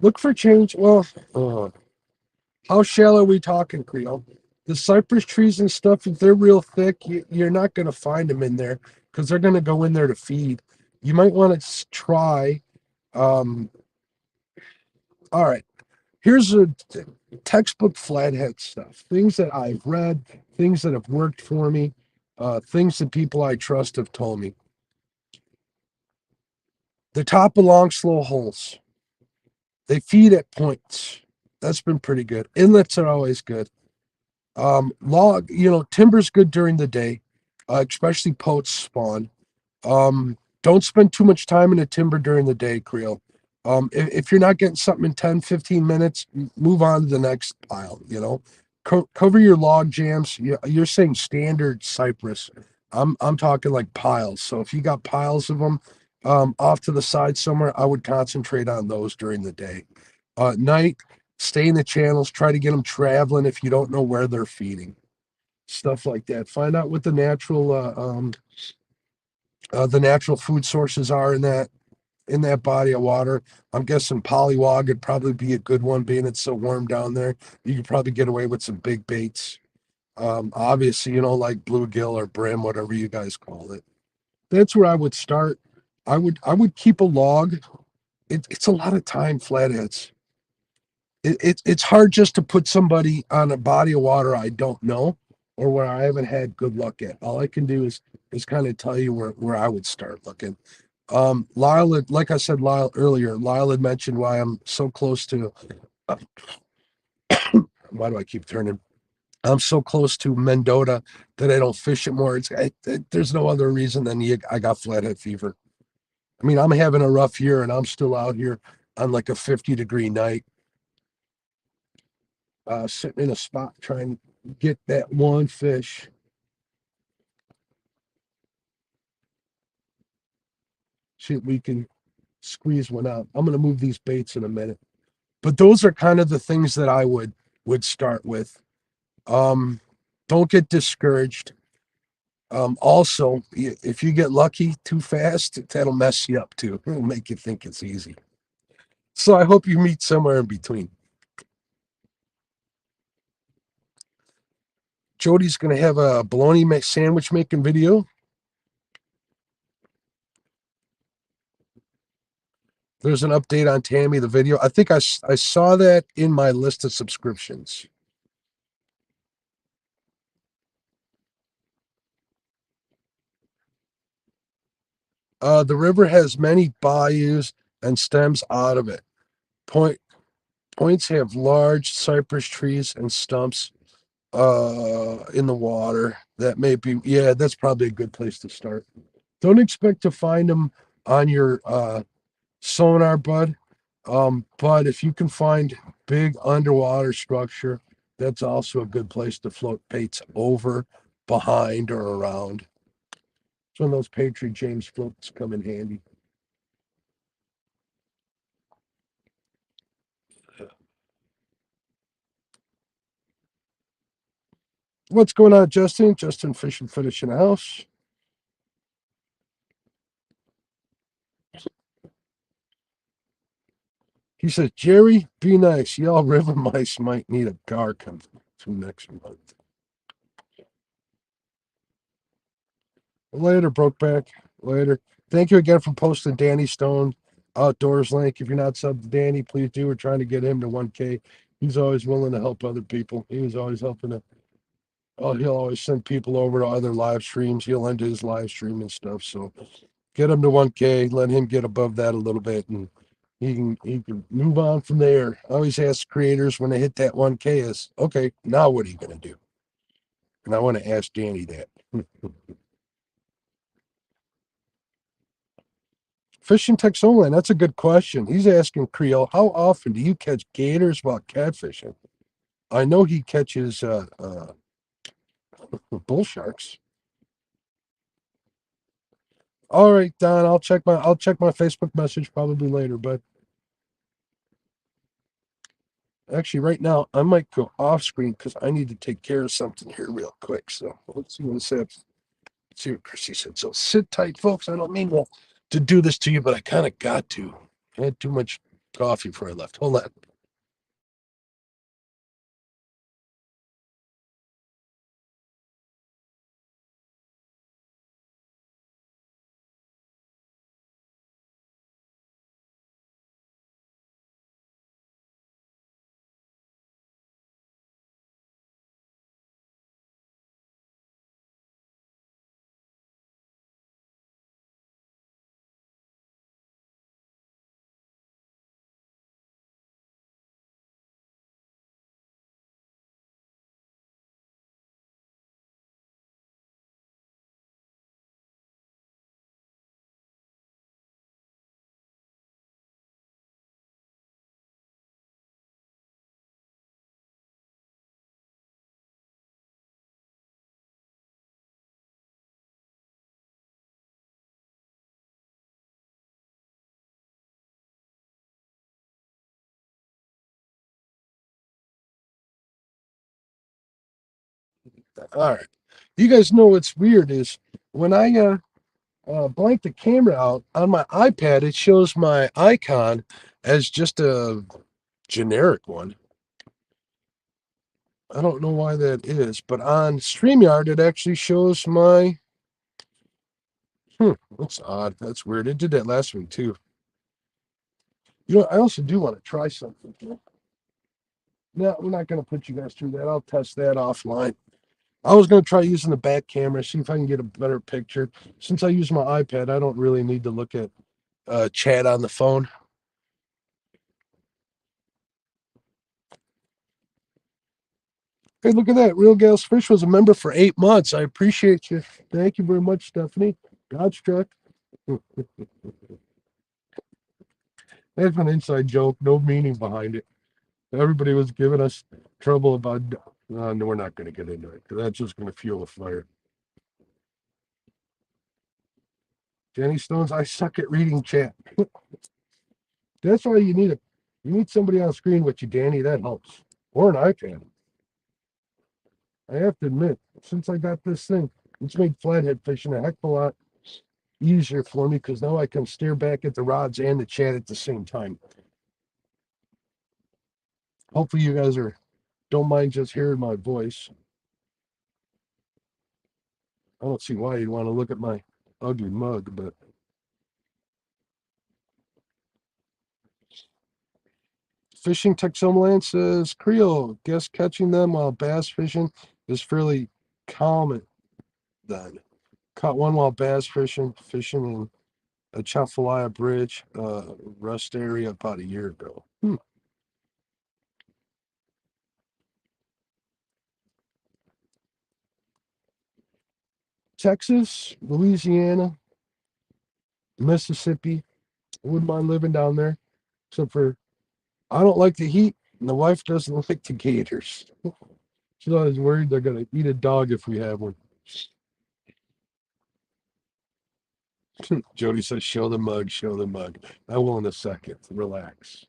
look for change. Well, how shallow are we talking, Creel? The cypress trees and stuff, if they're real thick, you're not going to find them in there because they're going to go in there to feed. You might want to try. Um, all right, here's a textbook flathead stuff. Things that I've read, things that have worked for me, things that people I trust have told me. The top of long, slow holes. They feed at points. That's been pretty good. Inlets are always good. Timber's good during the day, especially poach spawn. Don't spend too much time in the timber during the day, Creel. If you're not getting something in 10, 15 minutes, move on to the next pile. Cover your log jams. You're saying standard cypress. I'm talking like piles. So if you got piles of them off to the side somewhere, I would concentrate on those during the day. At night, stay in the channels, try to get them traveling if you don't know where they're feeding. Stuff like that. Find out what the natural food sources are in that body of water. I'm guessing polywog would probably be a good one, being it's so warm down there. You could probably get away with some big baits. Obviously, like bluegill or brim, whatever you guys call it. That's where I would start. I would keep a log. It's a lot of time, flatheads. It's hard just to put somebody on a body of water I don't know or where I haven't had good luck at. All I can do is kind of tell you where I would start looking. Lyle, like I said, Lyle earlier, Lyle had mentioned why I'm so close to. Uh, why do I keep turning? I'm so close to Mendota that I don't fish it more. There's no other reason than I got flathead fever. I mean, I'm having a rough year and I'm still out here on like a 50-degree night, sitting in a spot trying to get that one fish. See if we can squeeze one out. I'm going to move these baits in a minute, but those are kind of the things that I would start with. Um, don't get discouraged. Also, if you get lucky too fast, that'll mess you up too. It'll make you think it's easy. So I hope you meet somewhere in between. Jody's going to have a bologna sandwich making video. There's an update on Tammy, the video. I think I saw that in my list of subscriptions. The river has many bayous and stems out of it. Point Points have large cypress trees and stumps in the water. That may be, yeah, that's probably a good place to start. Don't expect to find them on your sonar, bud. But if you can find big underwater structure, that's also a good place to float baits over, behind, or around. It's one of those Patriot James floats come in handy. What's going on, Justin? Justin fishing finish in the house. He says, Jerry, be nice. Y'all river mice might need a gar come through next month. Later, Brokeback. Later. Thank you again for posting Danny Stone Outdoors link. If you're not subbed to Danny, please do. We're trying to get him to 1K. He's always willing to help other people. He was always helping to. Oh, he'll always send people over to other live streams. He'll end his live stream and stuff. So get him to 1K. Let him get above that a little bit, and he can move on from there. I always ask creators when they hit that 1K is okay. Now what are you going to do? And I want to ask Danny that. Fishing Texolan, that's a good question. He's asking Creole, how often do you catch gators while catfishing? I know he catches bull sharks. All right, Don, I'll check my Facebook message probably later, but actually right now I might go off screen because I need to take care of something here real quick. So let's see what it says. Let's see what Chrissy said. So sit tight, folks. I don't mean to do this to you, but I kind of got to. I had too much coffee before I left. Hold on. All right. You guys know what's weird is when I blank the camera out on my iPad, it shows my icon as just a generic one. I don't know why that is, but on StreamYard, it actually shows my That's odd. That's weird. It did that last week too. You know, I also do want to try something. No, we're not going to put you guys through that. I'll test that offline. I was going to try using the back camera, see if I can get a better picture. Since I use my iPad, I don't really need to look at chat on the phone. Hey, look at that. Real Gals Fish was a member for 8 months. I appreciate you. Thank you very much, Stephanie. God's truck. That's an inside joke. No meaning behind it. Everybody was giving us trouble about. No, we're not going to get into it because that's just going to fuel a fire. Jenny Stones, I suck at reading chat. That's why you need somebody on screen with you, Danny. That helps. Or an iPad. I have to admit, since I got this thing, it's made flathead fishing a heck of a lot easier for me because now I can stare back at the rods and the chat at the same time. Hopefully you guys don't mind just hearing my voice. I don't see why you'd want to look at my ugly mug, but Fishing Texomaland says Creole, guess catching them while bass fishing is fairly common then. Caught one while bass fishing in a Chafalaya Bridge rust area about a year ago. Texas, Louisiana, Mississippi. I wouldn't mind living down there, except for I don't like the heat, and the wife doesn't like the gators. She's always worried they're gonna eat a dog if we have one. Jody says, "Show the mug, show the mug." I will in a second. Relax.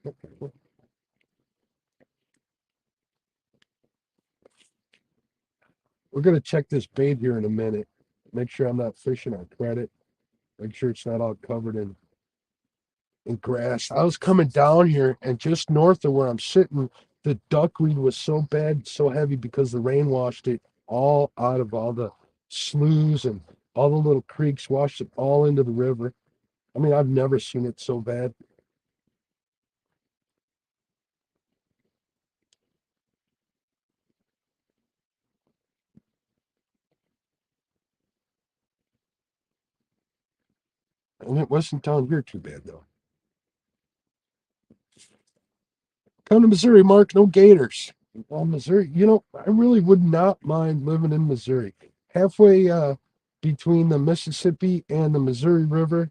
We're gonna check this bait here in a minute. Make sure I'm not fishing on credit. Make sure it's not all covered in grass. I was coming down here, and just north of where I'm sitting, the duckweed was so bad, so heavy because the rain washed it all out of all the sloughs and all the little creeks, washed it all into the river. I mean, I've never seen it so bad. And it wasn't down here too bad, though. Come to Missouri, Mark. No gators. Missouri, I really would not mind living in Missouri. Halfway between the Mississippi and the Missouri River,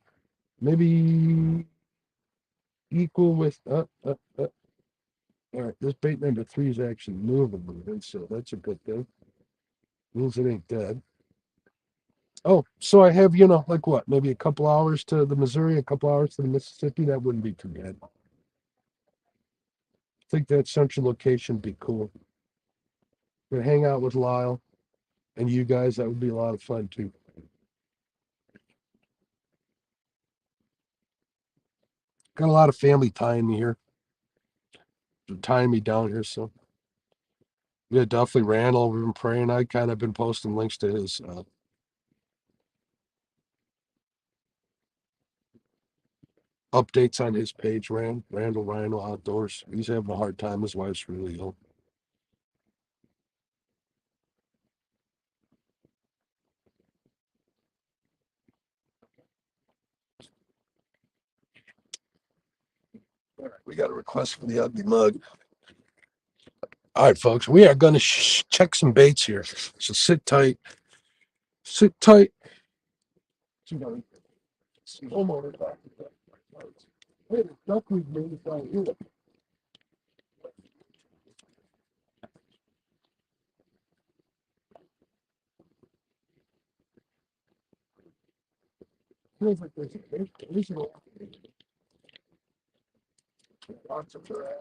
maybe equal with. All right, this bait number three is actually moving, so that's a good thing. Means it ain't dead. Oh, so I have, like what, maybe a couple hours to the Missouri, a couple hours to the Mississippi. That wouldn't be too bad. I think that central location would be cool. Gonna hang out with Lyle and you guys. That would be a lot of fun too. Got a lot of family tying me here, tying me down here. So yeah, definitely Randall. We've been praying. I kind of been posting links to his updates on his page. Randall Rhino Outdoors. He's having a hard time. His wife's really ill. All right, we got a request for the ugly mug. All right, folks, we are going to check some baits here. So sit tight. Sit tight. Homeowner back. Hey, the duckweed made right here. Feels like there's lots of grass.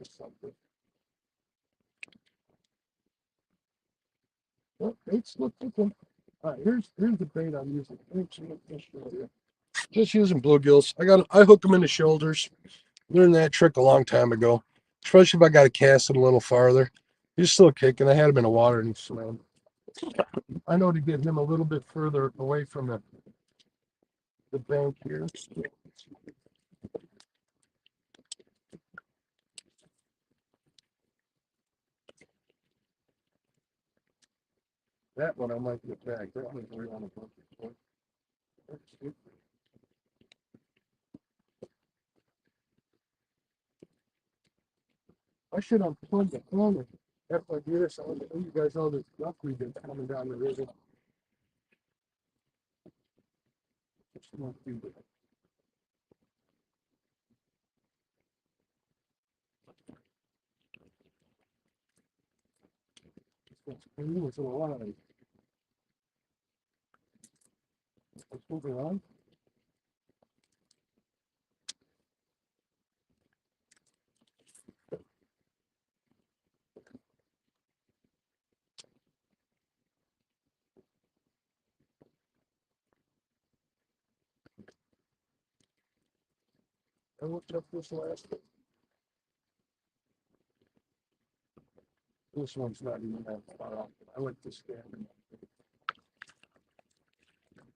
Something. Well, baits look different. All right, here's the bait I'm using. Let me show you. Just using bluegills. I hook them in the shoulders. Learned that trick a long time ago, especially if I got to cast it a little farther. He's still kicking. I had him in the water and he swam. I know to get him a little bit further away from the bank here. That one I might get back. That one's right on the boat. I should unplug the phone. After I do this, I'll let you guys know this duck we've been coming down the river. It's alive. Let's move around. I looked up this last one. This one's not even that far off. I like this scan.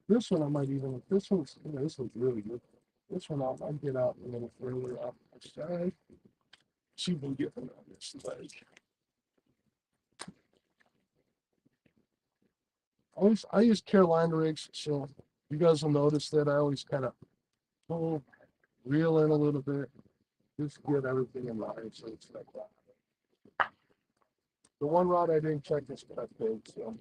This one I might even. This one's really good. This one I'll get out a little further off the side. See if we can get them on this leg. I use Carolina rigs, so you guys will notice that I always kind of pull, reel in a little bit, just get everything in line. So it's like that. The one rod I didn't check is cut big, so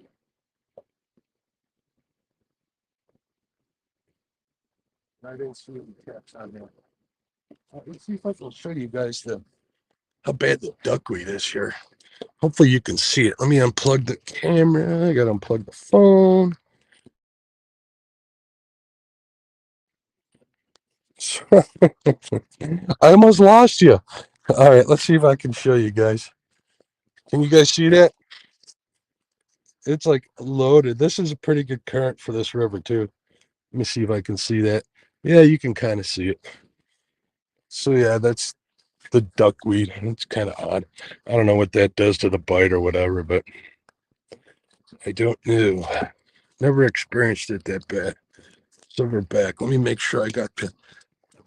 I didn't see any caps on there. Let's see if I can show you guys how bad the duckweed is here. Hopefully you can see it. Let me unplug the camera. I got to unplug the phone. I almost lost you. All right, let's see if I can show you guys. Can you guys see that? It's like loaded. This is a pretty good current for this river too. Let me see if I can see that. Yeah, you can kind of see it. So yeah, that's the duckweed. It's kind of odd. I don't know what that does to the bite or whatever, but I don't know. Never experienced it that bad. Silverback. Let me make sure I got the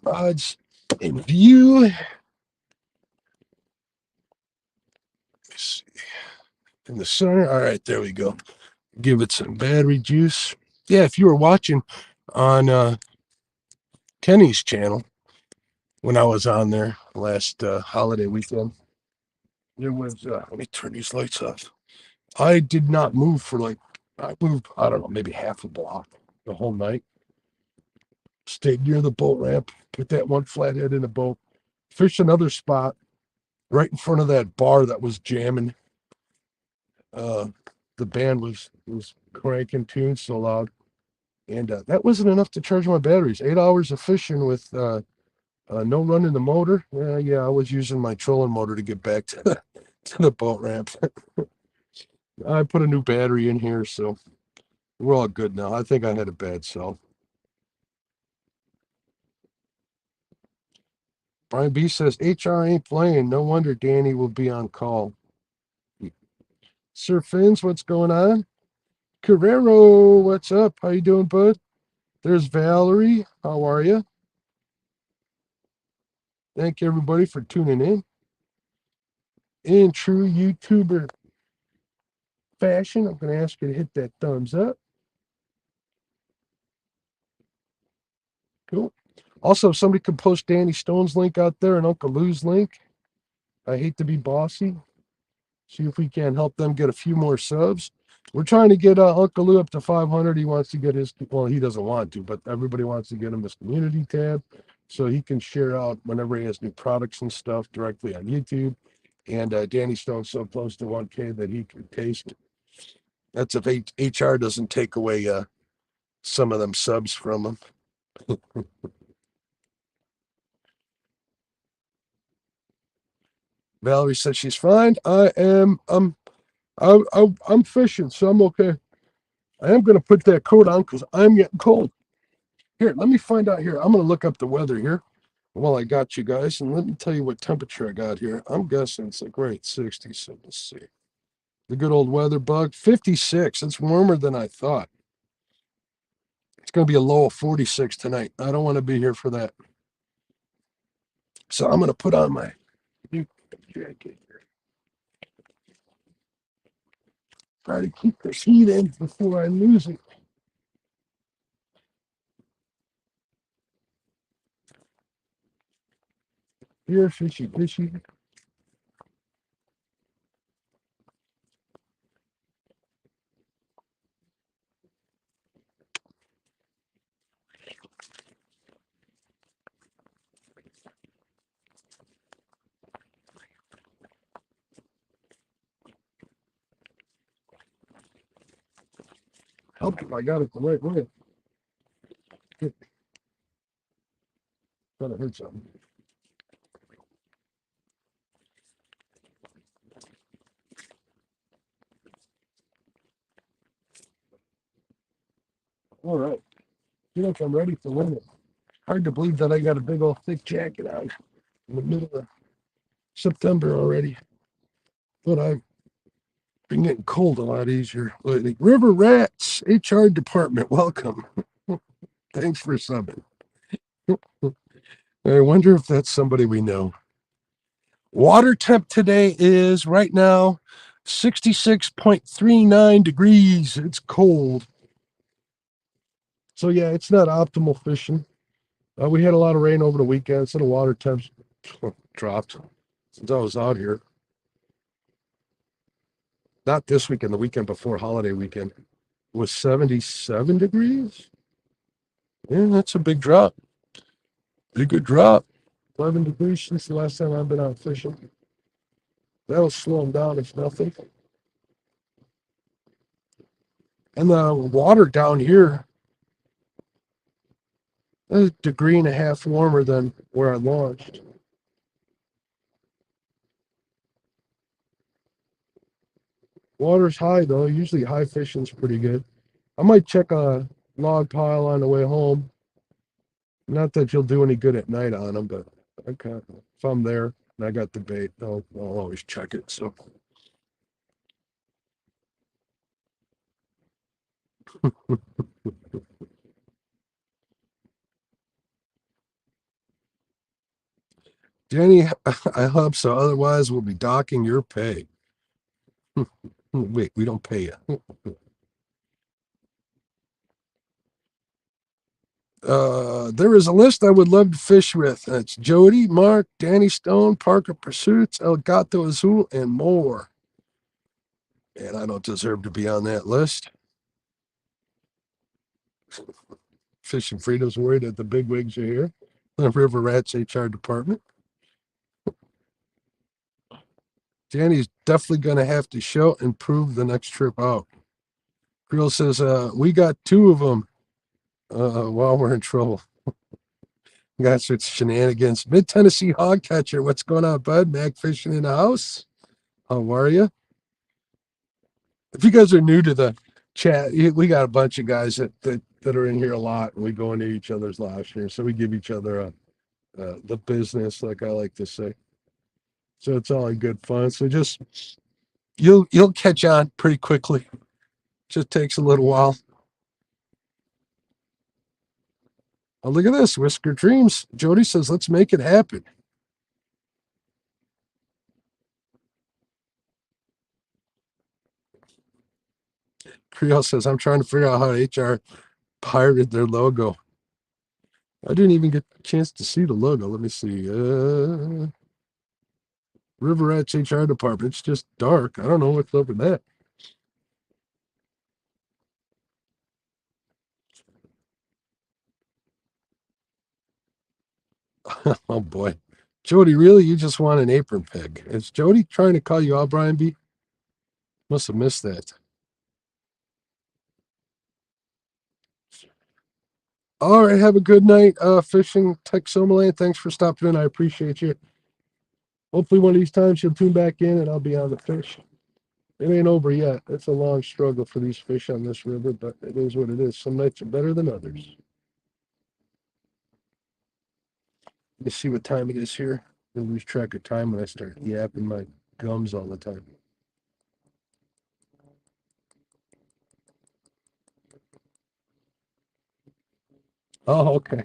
rods in view. Let's see. In the center. All right, there we go. Give it some battery juice. Yeah, if you were watching on Kenny's channel when I was on there last holiday weekend, there was, let me turn these lights off. I did not move for I moved, I don't know, maybe half a block the whole night. Stayed near the boat ramp, put that one flathead in the boat, fished another spot right in front of that bar that was jamming. The band was cranking tunes so loud, and that wasn't enough to charge my batteries. 8 hours of fishing with no running the motor. Yeah, I was using my trolling motor to get back to the boat ramp. I put a new battery in here, so we're all good now. I think I had a bad sell. Brian B says HR ain't playing. No wonder Danny will be on call. Sir Fins, what's going on? Carrero, what's up? How you doing, bud? There's Valerie. How are you? Thank everybody for tuning in. In true YouTuber fashion, I'm going to ask you to hit that thumbs up. Cool. Also, if somebody could post Danny Stone's link out there and Uncle Lou's link, I hate to be bossy. See if we can help them get a few more subs. We're trying to get Uncle Lou up to 500. He wants to get his, well, he doesn't want to, but everybody wants to get him his community tab so he can share out whenever he has new products and stuff directly on YouTube. And Danny Stone's so close to 1K that he can taste. That's if HR doesn't take away some of them subs from him. Valerie says she's fine. I'm fishing, so I'm okay. I am going to put that coat on because I'm getting cold. Here, let me find out here. I'm going to look up the weather here while I got you guys, and let me tell you what temperature I got here. I'm guessing it's like right 60, so let's see. The good old weather bug, 56. It's warmer than I thought. It's going to be a low of 46 tonight. I don't want to be here for that. So I'm going to put on my new jacket here. Try to keep this heat in before I lose it. Here, fishy, fishy. Help if I got it the right way. Gotta hurt something. All right. You think I'm ready for winter. Hard to believe that I got a big old thick jacket on in the middle of September already. But I've been getting cold a lot easier lately. River Rats, HR department, welcome. Thanks for subbing. I wonder if that's somebody we know. Water temp today is right now 66.39 degrees. It's cold. So, yeah, it's not optimal fishing. We had a lot of rain over the weekend, so the water temps dropped since I was out here. Not this weekend, the weekend before holiday weekend was 77 degrees. Yeah, that's a big drop. Pretty good drop. 11 degrees since the last time I've been out fishing. That'll slow them down if nothing. And the water down here, a degree and a half warmer than where I launched. Water's high though. Usually high fishing's pretty good. I might check a log pile on the way home. Not that you'll do any good at night on them, but okay. If I'm there and I got the bait, I'll always check it. So Jenny, I hope so. Otherwise, we'll be docking your pay. Wait, we don't pay you. There is a list I would love to fish with. It's Jody, Mark, Danny Stone, Parker Pursuits, El Gato Azul, and more. And I don't deserve to be on that list. Fishing Freedom's worried that the big wigs are here. The River Rats HR department. Danny's definitely going to have to show and prove the next trip out. Creel says, we got two of them while we're in trouble. That's its shenanigans. Mid Tennessee hog catcher. What's going on, bud? Mag fishing in the house. How are you? If you guys are new to the chat, we got a bunch of guys that are in here a lot, and we go into each other's lives here, so we give each other the business, like I like to say. So it's all in good fun. So just you'll catch on pretty quickly. Just takes a little while. Oh, look at this, Whisker Dreams. Jody says, let's make it happen. Creel says, I'm trying to figure out how HR pirated their logo. I didn't even get a chance to see the logo. Let me see. River Rats HR department. It's just dark. I don't know what's up with that. Oh boy. Jody, really? You just want an apron peg. Is Jody trying to call you out, Brian B? Must have missed that. All right, have a good night. Fishing Texomaland. Thanks for stopping in. I appreciate you. Hopefully one of these times you'll tune back in and I'll be on the fish. It ain't over yet. It's a long struggle for these fish on this river, but it is what it is. Some nights are better than others. Let me see what time it is here. I lose track of time when I start yapping my gums all the time. Oh, okay.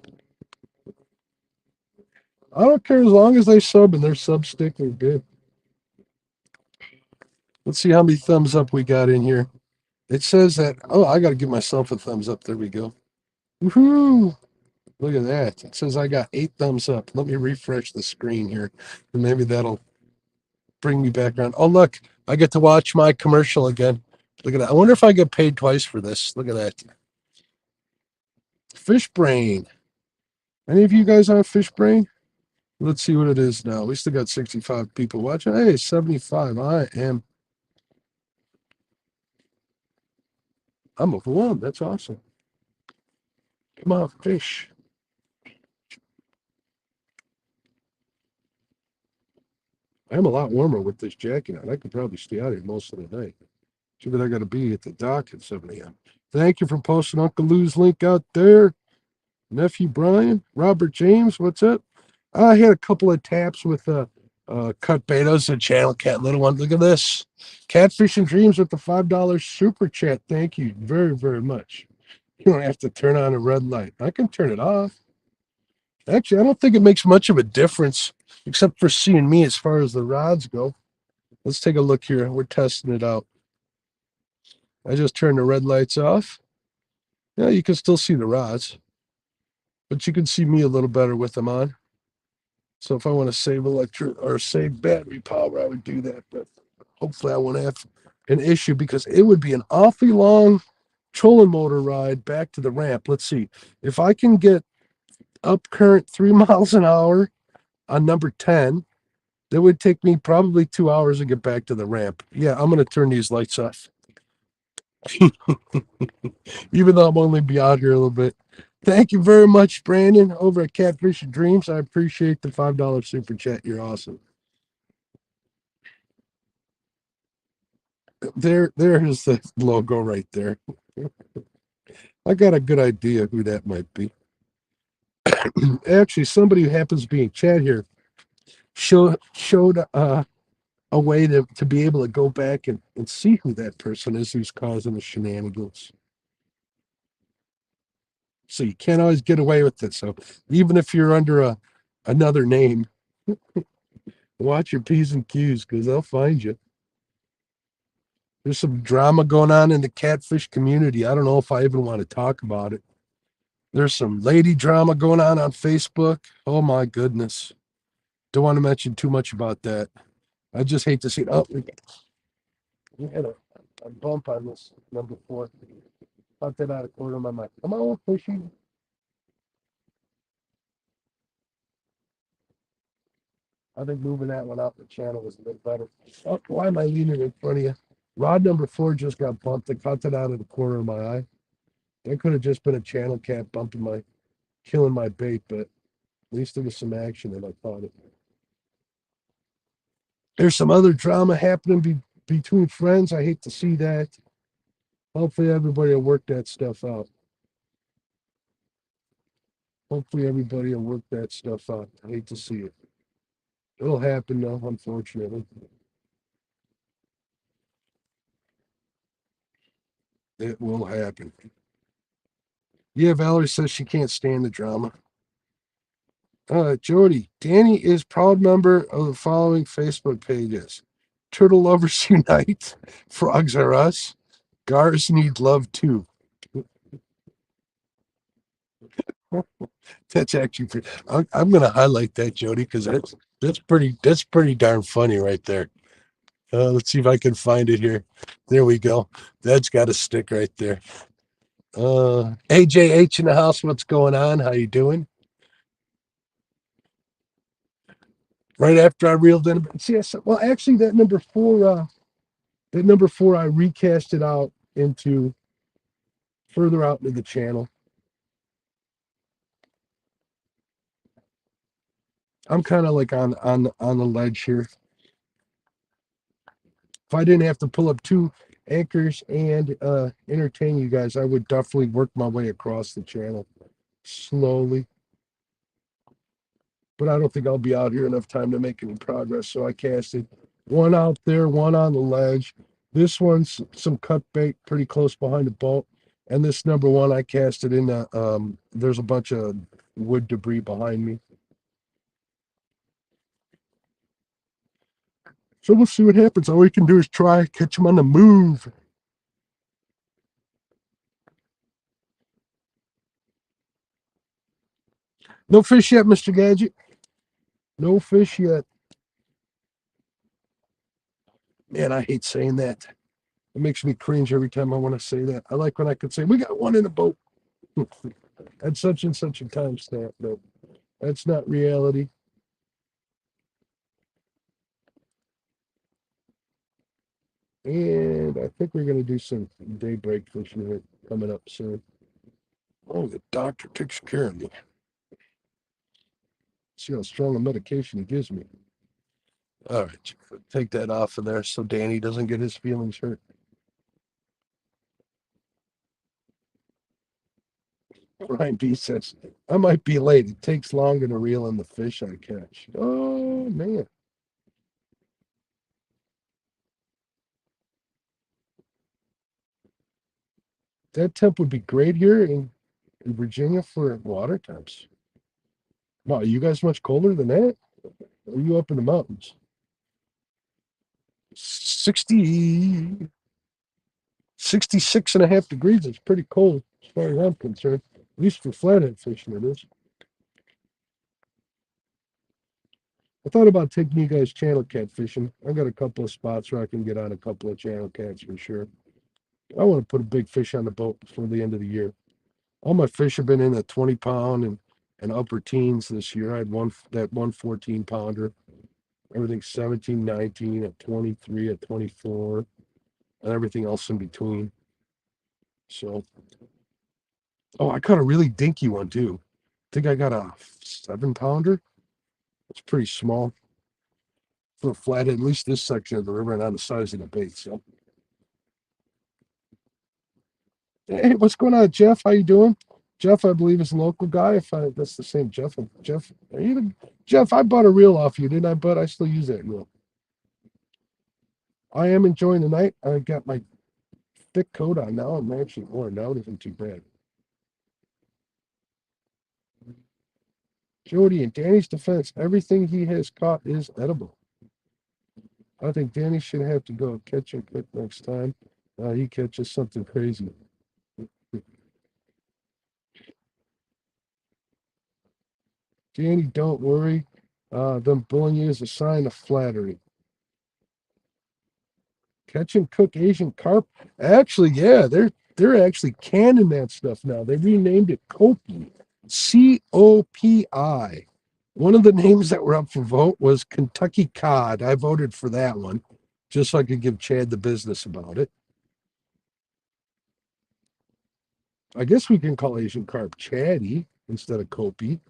I don't care as long as they sub and their sub stick, they're good. Let's see how many thumbs up we got in here. It says that, oh, I got to give myself a thumbs up. There we go. Woohoo! Look at that. It says I got 8 thumbs up. Let me refresh the screen here. And maybe that'll bring me back around. Oh, look, I get to watch my commercial again. Look at that. I wonder if I get paid twice for this. Look at that. Fish Brain. Any of you guys on Fish Brain? Let's see what it is now. We still got 65 people watching. Hey, 75. I'm overwhelmed. That's awesome. Come on, fish. I'm a lot warmer with this jacket on. I could probably stay out here most of the night. Too bad I got to be at the dock at 7 a.m. Thank you for posting Uncle Lou's link out there. Nephew Brian, Robert James, what's up? I had a couple of taps with cut betas and channel cat little one. Look at this. Catfishing Dreams with the $5 super chat. Thank you very, very much. You don't have to turn on a red light. I can turn it off. Actually, I don't think it makes much of a difference, except for seeing me as far as the rods go. Let's take a look here. We're testing it out. I just turned the red lights off. Yeah, you can still see the rods, but you can see me a little better with them on. So if I want to save electric or save battery power, I would do that. But hopefully I won't have an issue because it would be an awfully long trolling motor ride back to the ramp. Let's see. If I can get up current 3 miles an hour on number 10, that would take me probably 2 hours to get back to the ramp. Yeah, I'm going to turn these lights off. Even though I'm only be out here a little bit. Thank you very much, Brandon, over at Catfish and Dreams. I appreciate the $5 super chat. You're awesome. There's the logo right there. I got a good idea who that might be. Actually, somebody who happens to be in chat here showed a way to be able to go back and see who that person is who's causing the shenanigans. So you can't always get away with it. So even if you're under another name, watch your P's and Q's because they'll find you. There's some drama going on in the catfish community. I don't know if I even want to talk about it. There's some lady drama going on Facebook. Oh my goodness. Don't want to mention too much about that. I just hate to see it. Oh, we had a bump on this number 4. Pop that out of corner of my mind. Come on, fishy. I think moving that one out the channel was a bit better. Oh, why am I leaning in front of you? Rod number 4 just got bumped. I caught that out of the corner of my eye. That could have just been a channel cat bumping killing my bait, but at least there was some action and I caught it. There's some other drama happening between friends. I hate to see that. Hopefully everybody will work that stuff out. Hopefully everybody will work that stuff out. I hate to see it. It'll happen though, unfortunately. It will happen. Yeah, Valerie says she can't stand the drama. Jody, Danny is proud member of the following Facebook pages: Turtle Lovers Unite, Frogs Are Us, Gars Need Love Too. That's actually pretty, I'm going to highlight that, Jody, because that's pretty darn funny right there. Let's see if I can find it here. There we go. That's got a stick right there. AJH in the house. What's going on? How you doing? Right after I reeled in. See, well, actually, that number 4, I recast it out into further out into the channel. I'm kind of like on the ledge here. If I didn't have to pull up 2 anchors and entertain you guys, I would definitely work my way across the channel slowly. but I don't think I'll be out here enough time to make any progress. So I casted one out there, one on the ledge. This one's some cut bait pretty close behind the boat. And this number one, I casted in there's a bunch of wood debris behind me. So we'll see what happens. All we can do is try, catch them on the move. No fish yet, Mr. Gadget. No fish yet. Man, I hate saying that. It makes me cringe every time I want to say that. I like when I can say, we got one in the boat at such and such a time stamp, but that's not reality. And I think we're going to do some daybreak fishing here coming up soon. Oh, the doctor takes care of me. See how strong a medication he gives me. All right, take that off of there so Danny doesn't get his feelings hurt. Ryan B says, I might be late. It takes longer to reel in the fish I catch. Oh, man. That temp would be great here in Virginia for water temps. Wow, are you guys much colder than that? Are you up in the mountains? 60, 66.5 degrees is pretty cold as far as I'm concerned. At least for flathead fishing, it is. I thought about taking you guys channel cat fishing. I got a couple of spots where I can get on a couple of channel cats for sure. I want to put a big fish on the boat before the end of the year. All my fish have been in the 20 pound and upper teens this year. I had one 14 pounder. Everything's 17, 19, at 23, at 24, and everything else in between. So, oh, I caught a really dinky one too. I think I got a 7 pounder. It's pretty small for a flathead, at least this section of the river and on the size of the bait. So, hey, what's going on, Jeff? How you doing? Jeff, I believe, is a local guy. If that's the same Jeff. Jeff, are you the Jeff? I bought a reel off you, didn't I? But I still use that reel. I am enjoying the night. I got my thick coat on now. I'm actually warm now. It isn't too bad. Jody, in Danny's defense, everything he has caught is edible. I think Danny should have to go catch and cook next time. He catches something crazy. Danny, don't worry. Them bullying you is a sign of flattery. Catch and cook Asian carp. Actually, yeah, they're actually canning that stuff now. They renamed it Copi, Copi. One of the names that were up for vote was Kentucky Cod. I voted for that one, just so I could give Chad the business about it. I guess we can call Asian carp Chatty instead of Copi.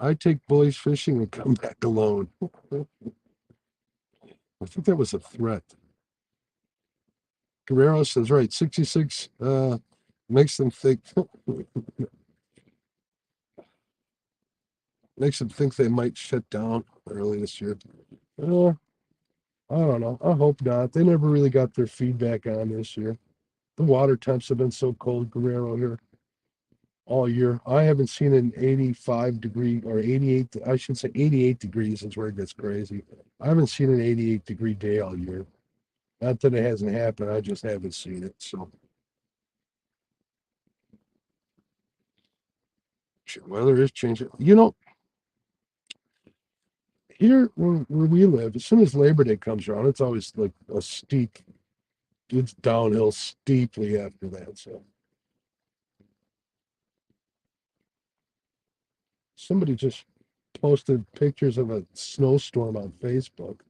I take boys fishing and come back alone. I think that was a threat. Guerrero says, right, 66 makes them think makes them think they might shut down early this year. Uh, I don't know. I hope not. They never really got their feedback on this year. The water temps have been so cold, Guerrero, here all year. I haven't seen an 85 degree or 88, I should say 88 degrees is where it gets crazy. I haven't seen an 88-degree day all year. Not that it hasn't happened, I just haven't seen it. So weather is changing. Here where we live, as soon as Labor Day comes around, it's always like a steep, it's downhill steeply after that. So somebody just posted pictures of a snowstorm on Facebook.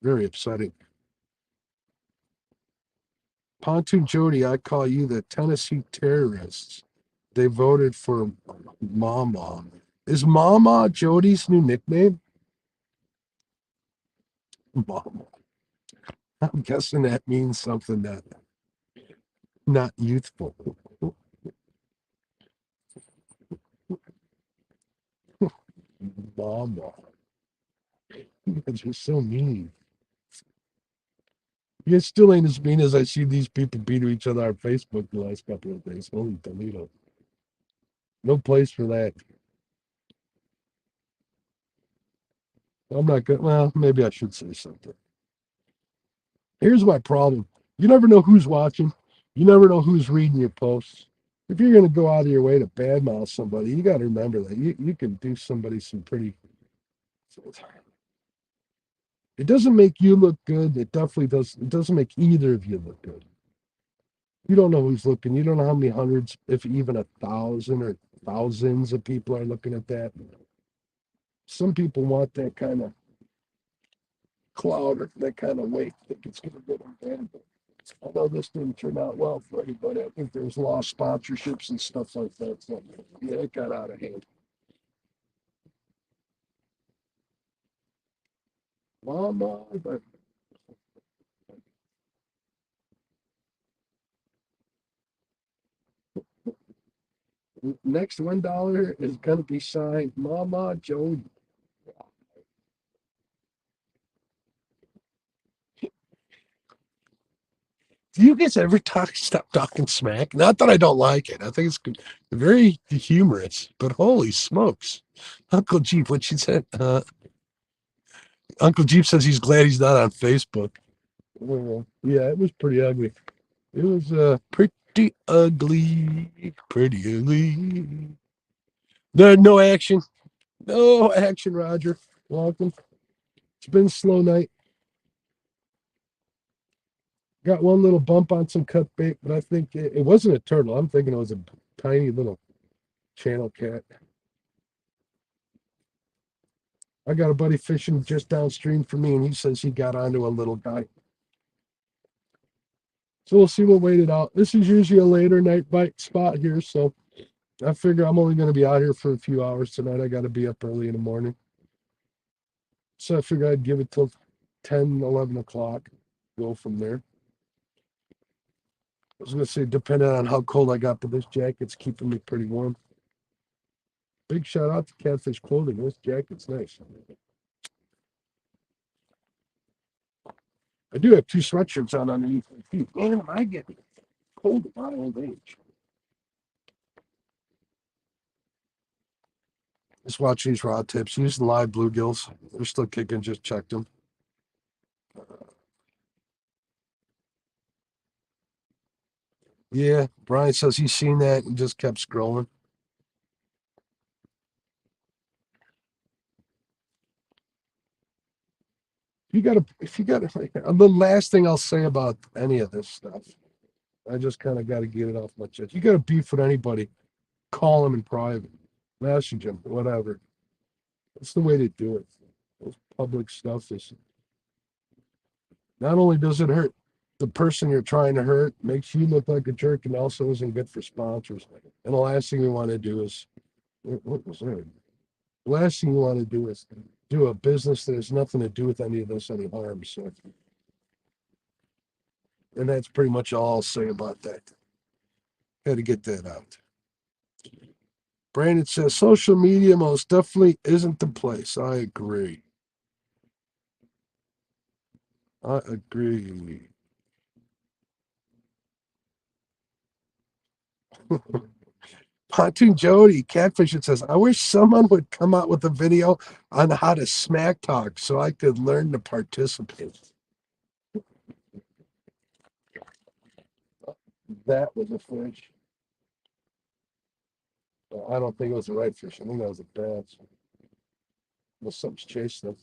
Very upsetting. Pontoon Jody, I call you the Tennessee terrorists. They voted for Mama. Is Mama Jody's new nickname? Mama. I'm guessing that means something that not youthful. Mama. You guys are so mean. You guys still ain't as mean as I see these people beating each other on Facebook the last couple of days. Holy Toledo. No place for that. I'm not good. Well, maybe I should say something. Here's my problem. You never know who's watching. You never know who's reading your posts. If you're going to go out of your way to badmouth somebody, you got to remember that you can do somebody some pretty. It doesn't make you look good. It definitely does. It doesn't make either of you look good. You don't know who's looking. You don't know how many hundreds, if even 1,000 or thousands of people are looking at that. Some people want that kind of cloud or that kind of weight. Think it's going to get them bad. I know this didn't turn out well for anybody. I think there's lost sponsorships and stuff like that. So, yeah, it got out of hand. Mama, but next $1 is going to be signed Mama Jody. Do you guys ever stop talking smack? Not that I don't like it. I think it's very humorous, but holy smokes. Uncle Jeep, what she said? Uncle Jeep says he's glad he's not on Facebook. Yeah, it was pretty ugly. It was pretty ugly. Pretty ugly. There, no action. No action, Roger. Welcome. It's been a slow night. Got one little bump on some cut bait, but I think it wasn't a turtle. I'm thinking it was a tiny little channel cat. I got a buddy fishing just downstream from me, and he says he got onto a little guy. So we'll see what waited out. This is usually a later night bite spot here, so I figure I'm only going to be out here for a few hours tonight. I got to be up early in the morning. So I figured I'd give it till 10, 11 o'clock, go from there. I was going to say, depending on how cold I got, but this jacket's keeping me pretty warm. Big shout out to Catfish Clothing. This jacket's nice. I do have two sweatshirts on underneath my feet. Man, am I getting cold at my old age. Just watch these rod tips. Using live bluegills. They're still kicking. Just checked them. Yeah, Brian says he's seen that and just kept scrolling. If you got to, the last thing I'll say about any of this stuff, I just kind of got to get it off my chest. You got to beef with anybody, call them in private, message them, whatever. That's the way to do it. This public stuff is not only does it hurt the person you're trying to hurt, makes you look like a jerk, and also isn't good for sponsors. And the last thing we want to do is what was there? The last thing you want to do is do a business that has nothing to do with any of this, any harm. So, and that's pretty much all I'll say about that. Got to get that out. Brandon says social media most definitely isn't the place. I agree. I agree. Pontoon Jody, Catfish, it says, I wish someone would come out with a video on how to smack talk so I could learn to participate. That was a fish. I don't think it was a right fish. I think that was a bass. Well, something's chasing them.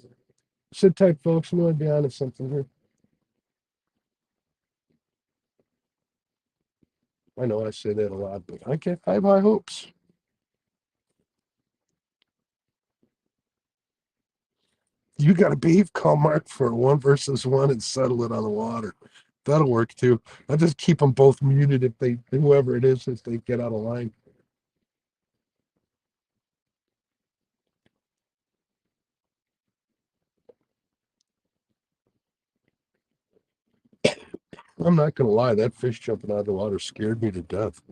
Sit tight, folks. I'm going to be on to something here. I know I say that a lot, but I have high hopes. You got a beef? Call Mark for 1 versus 1 and settle it on the water. That'll work too. I'll just keep them both muted if they, whoever it is, if they get out of line. I'm not gonna lie, that fish jumping out of the water scared me to death.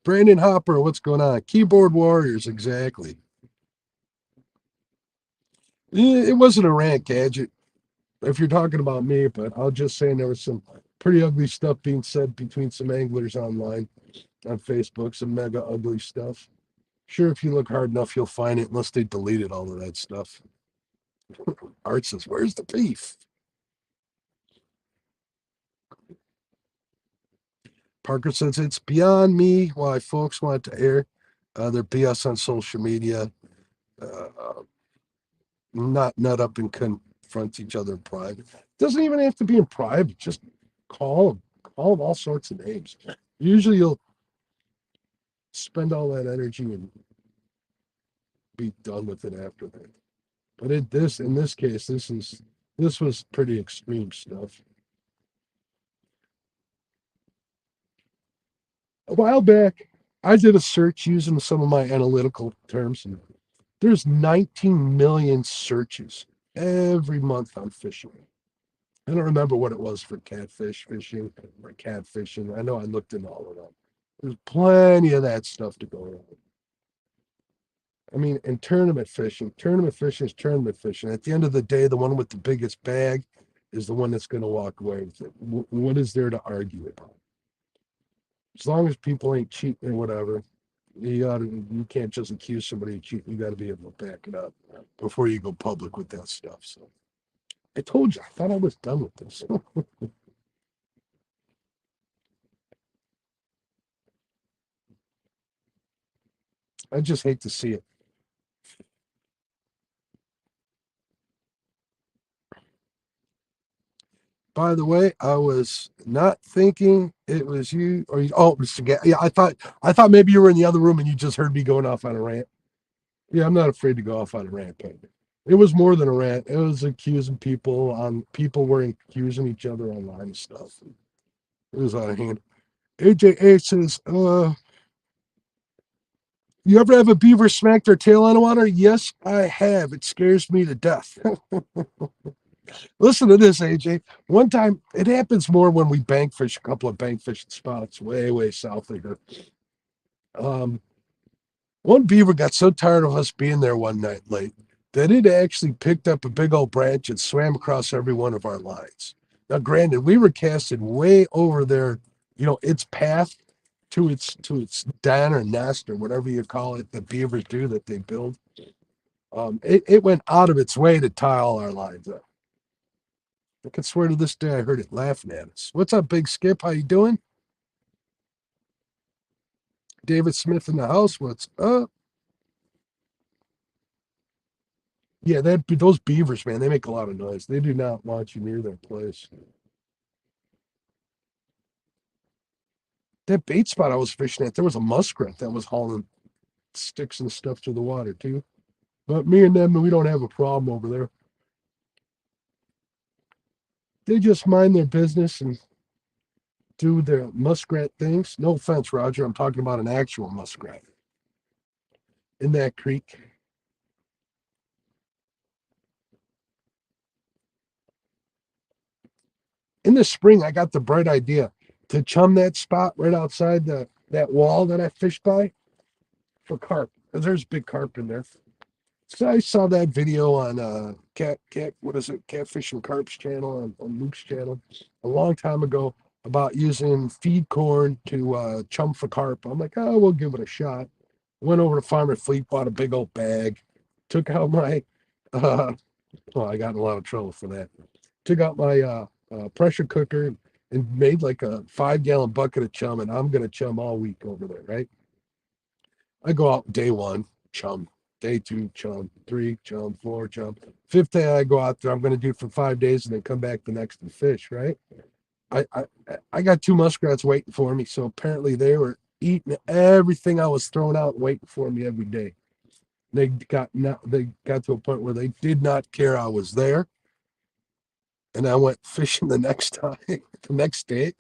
Brandon Hopper, what's going on? Keyboard Warriors, exactly. It wasn't a rant, Gadget, if you're talking about me, but I'll just say there was some pretty ugly stuff being said between some anglers online on Facebook, some mega ugly stuff. Sure, if you look hard enough, you'll find it, unless they deleted all of that stuff. Art says, "Where's the beef?" Parker says, "It's beyond me why folks want to air their BS on social media, uh, not nut up and confront each other in private. Doesn't even have to be in private. Just call them all sorts of names. Usually, you'll spend all that energy and be done with it after that. But in this case, this was pretty extreme stuff. A while back, I did a search using some of my analytical terms, and there's 19 million searches every month on fishing. I don't remember what it was for catfish fishing or catfishing. I know I looked into all of that. There's plenty of that stuff to go around. I mean, and tournament fishing is tournament fishing. At the end of the day, the one with the biggest bag is the one that's going to walk away with it. What is there to argue about? As long as people ain't cheating or whatever, you can't just accuse somebody of cheating. You got to be able to back it up before you go public with that stuff. So I told you, I thought I was done with this. I just hate to see it. By the way, I was not thinking it was you or you, oh, it was yeah. I thought maybe you were in the other room and you just heard me going off on a rant. Yeah, I'm not afraid to go off on a rant, but it was more than a rant. It was accusing people on people were accusing each other online and stuff. It was out of hand. AJA says, you ever have a beaver smack their tail on the water? Yes, I have. It scares me to death. Listen to this, AJ. One time, it happens more when we bank fish a couple of bank fishing spots way, way south of here. Um, One beaver got so tired of us being there one night late that it actually picked up a big old branch and swam across every one of our lines. Now, granted, we were casted way over there, its path to its den or nest or whatever you call it, the beavers do that they build. It went out of its way to tie all our lines up. I can swear to this day I heard it laughing at us. What's up, Big Skip? How you doing? David Smith in the house. What's up? Yeah, those beavers, man, they make a lot of noise. They do not want you near their place. That bait spot I was fishing at, there was a muskrat that was hauling sticks and stuff to the water too. But me and them, we don't have a problem over there. They just mind their business and do their muskrat things. No offense, Roger. I'm talking about an actual muskrat in that creek. In the spring, I got the bright idea to chum that spot right outside that wall that I fished by for carp, because there's big carp in there. So I saw that video on what is it, Catfishing Carp's channel on Luke's channel a long time ago about using feed corn to chum for carp. I'm like, oh, we'll give it a shot. Went over to Farmer Fleet, bought a big old bag, took out my uh, well, I got in a lot of trouble for that. Took out my pressure cooker and made like a 5 gallon bucket of chum, and I'm gonna chum all week over there, right? I go out day one, chum. Day two, chum. Three, chum. Four, chum. Fifth day, I go out there. I'm going to do it for 5 days and then come back the next and fish, right? I, I I got two muskrats waiting for me. So apparently they were eating everything I was throwing out, waiting for me every day. They got to a point where they did not care I was there. And I went fishing the next time, the next day,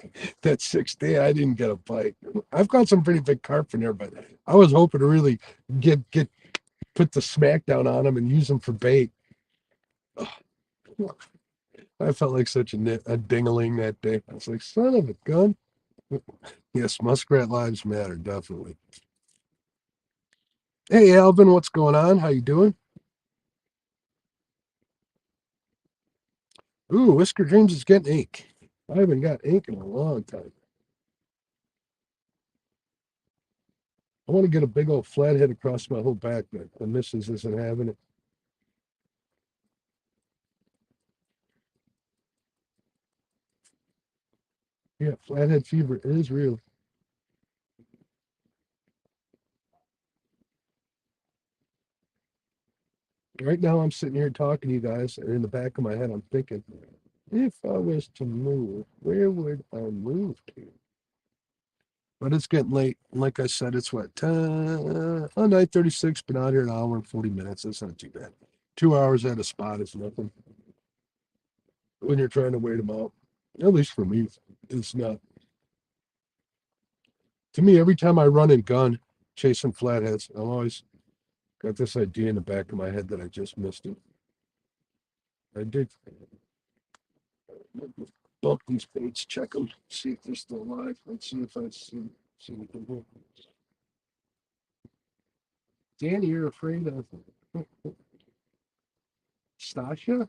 that sixth day, I didn't get a bite. I've got some pretty big carp in there, but I was hoping to really get put the smack down on them and use them for bait. Oh, I felt like such a dingling that day. I was like, son of a gun. Yes, muskrat lives matter, definitely. Hey, Alvin, what's going on? How you doing? Ooh, Whisker Dreams is getting ink. I haven't got ink in a long time. I want to get a big old flathead across my whole back, but the missus isn't having it. Yeah, flathead fever is real. Right now, I'm sitting here talking to you guys, and in the back of my head, I'm thinking, if I was to move, where would I move to? But it's getting late. Like I said, it's what, 10, 9:36, been out here an hour and 40 minutes. That's not too bad. 2 hours at a spot is nothing when you're trying to wait them out. At least for me, it's not. To me, every time I run and gun chasing flatheads, I'm always got this idea in the back of my head that I just missed it. I did bump these baits, check them, see if they're still alive. Let's see if I see anything here. Danny, you're afraid of Stasha?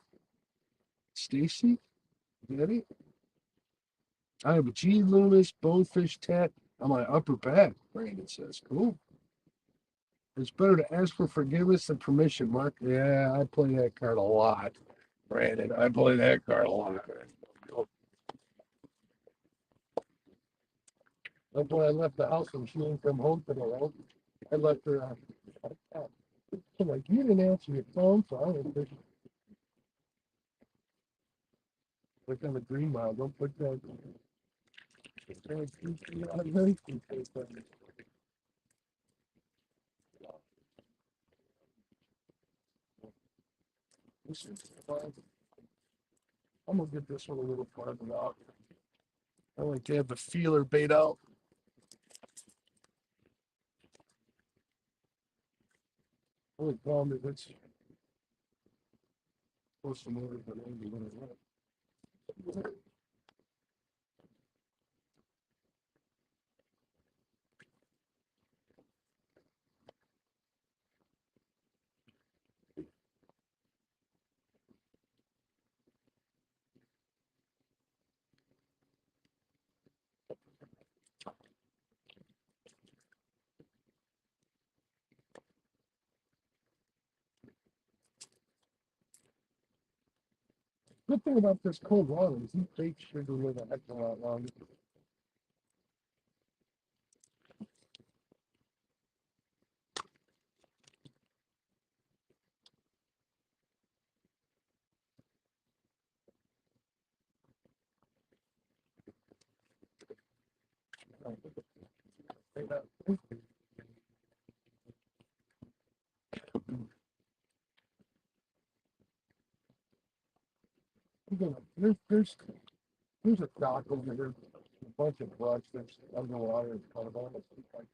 Stacy? Danny? I have a G Loomis bonefish tat on my upper back. Brandon says, cool. It's better to ask for forgiveness than permission, Mark. Yeah, I play that card a lot, Brandon. I play that card a lot. That's why I left the house and she didn't come home today. I left her. I'm like, you didn't answer your phone, so I didn't think. Like on the green mile, don't put that. I'm gonna get this one a little farther out. I like to have the feeler bait out. Only problem is it's supposed to move it, but maybe when it Good thing about this cold water is these baits should live a heck of a lot longer. There's a dock over here, a bunch of brush that's underwater and kind of almost like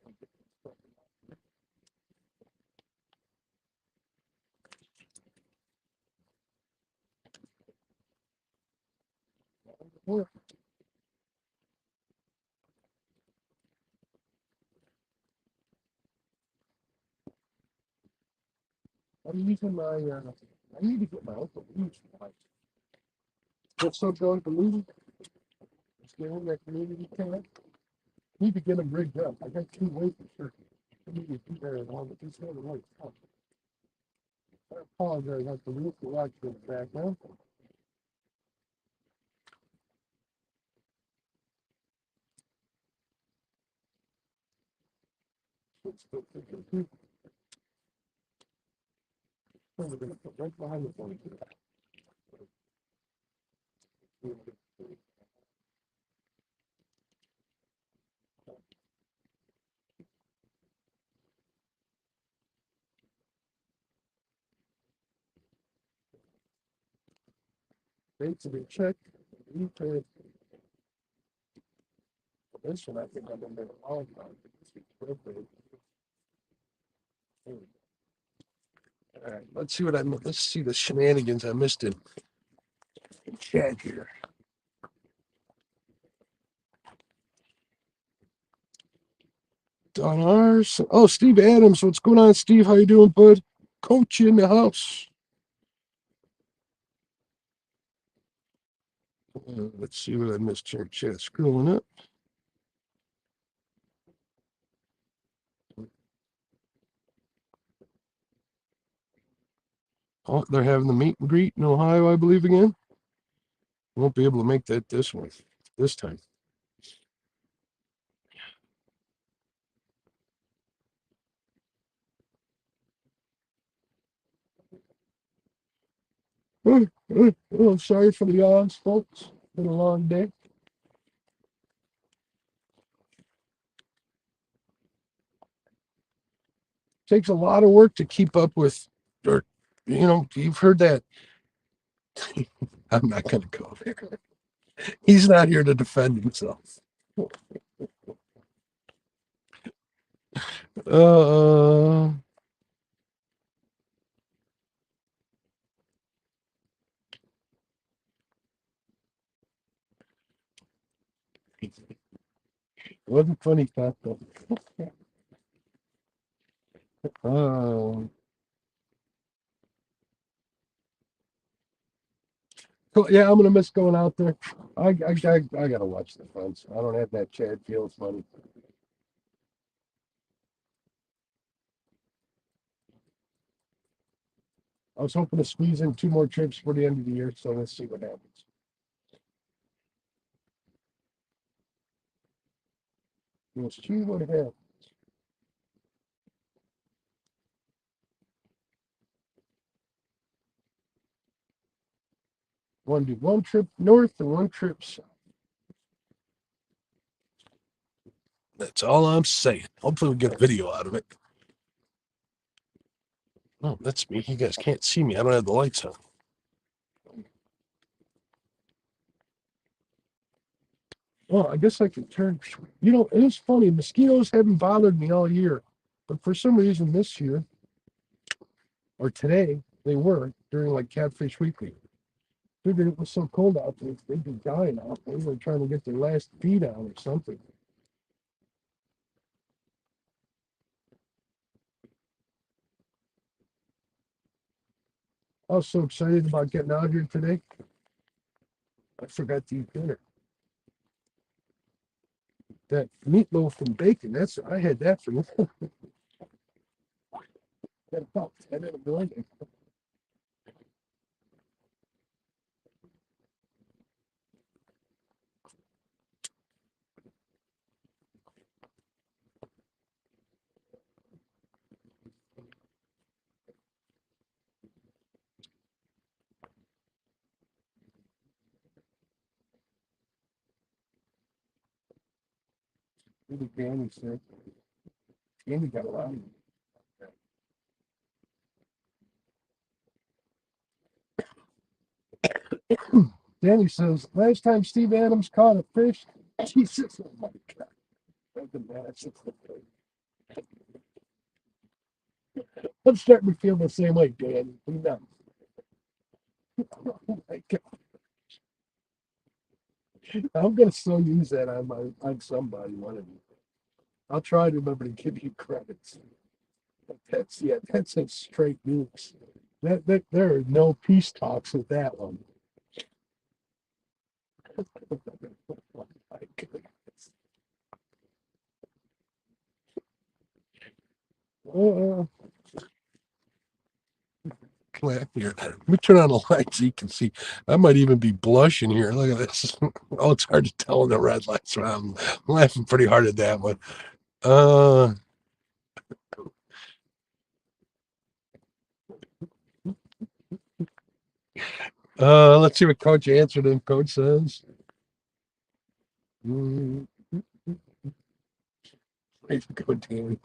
I'm using my. I need to get my Uncle Blue's light. What's so going to lose? It's getting that community camp. Need to get them rigged up. I got two weight restrictions. I need to be there along with these other lights. I apologize. I have to look the watch goes back now. Right behind the phone. Thanks for the check. Okay. This one I think I'm gonna make all time. All right, let's see the shenanigans I missed in chat here. Don ours. Oh, Steve Adams. What's going on, Steve? How you doing, bud? Coach in the house. Let's see what I missed here. Chat scrolling up. Oh, they're having the meet and greet in Ohio, I believe, again. Won't be able to make that this time. Oh, sorry for the yawns, folks. Been a long day. Takes a lot of work to keep up with, or you've heard that. I'm not going to go there. He's not here to defend himself. Uh, wasn't funny, thought though. Uh, cool. Yeah, I'm gonna miss going out there. I gotta watch the fence. I don't have that Chad Fields money. I was hoping to squeeze in 2 more trips for the end of the year, so let's see what happens. Let's see what happens. Want to do 1 trip north and 1 trip south. That's all I'm saying. Hopefully, we get a video out of it. Oh, that's me. You guys can't see me. I don't have the lights on. Well, I guess I can turn. It was funny. Mosquitoes haven't bothered me all year, but for some reason this year or today they were during like Catfish Weekly. Figured it was so cold out there, they'd be dying out. They were trying to get their last feed on or something. I was so excited about getting out here today. I forgot to eat dinner. That meatloaf and bacon. I had that for about 10 in the morning. Maybe Danny said. Danny got a lot of it. Danny says, last time Steve Adams caught a fish, Jesus, oh my God. I'm starting to feel the same way, Danny. No. Oh my God. I'm gonna still use that on somebody one of you. I'll try to remember to give you credits. But that's a straight nukes. That there are no peace talks with that one. Oh my goodness. Uh, Clap here. Let me turn on the lights so you can see. I might even be blushing here. Look at this. Oh, it's hard to tell in the red lights. I'm laughing pretty hard at that one. Uh, let's see what Coach answered and Coach says. Mm, Way to go, Danny.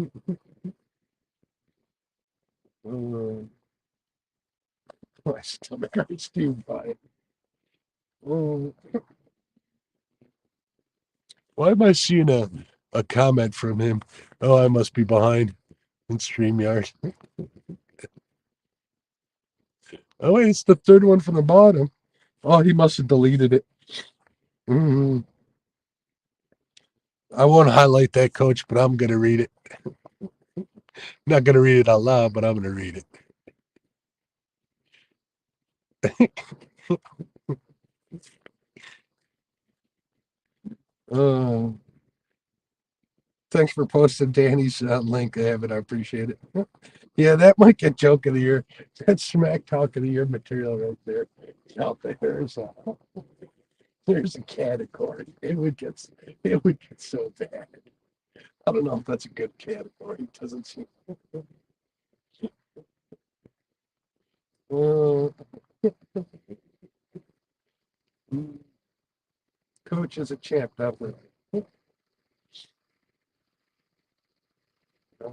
My stomach hurts too, buddy. Oh, why am I seeing a comment from him? Oh, I must be behind in StreamYard. Oh, wait, it's the third one from the bottom. Oh, he must have deleted it. Mhm. I won't highlight that, coach, but I'm going to read it. Not going to read it out loud, but I'm going to read it. uh, thanks for posting Danny's link. I have it. I appreciate it. Yeah, that might get joke of the year. That's smack talk of the year material right there. Out there's a category. It would get so bad. I don't know if that's a good category. It doesn't seem. Uh, coach is a champ, definitely. Uh,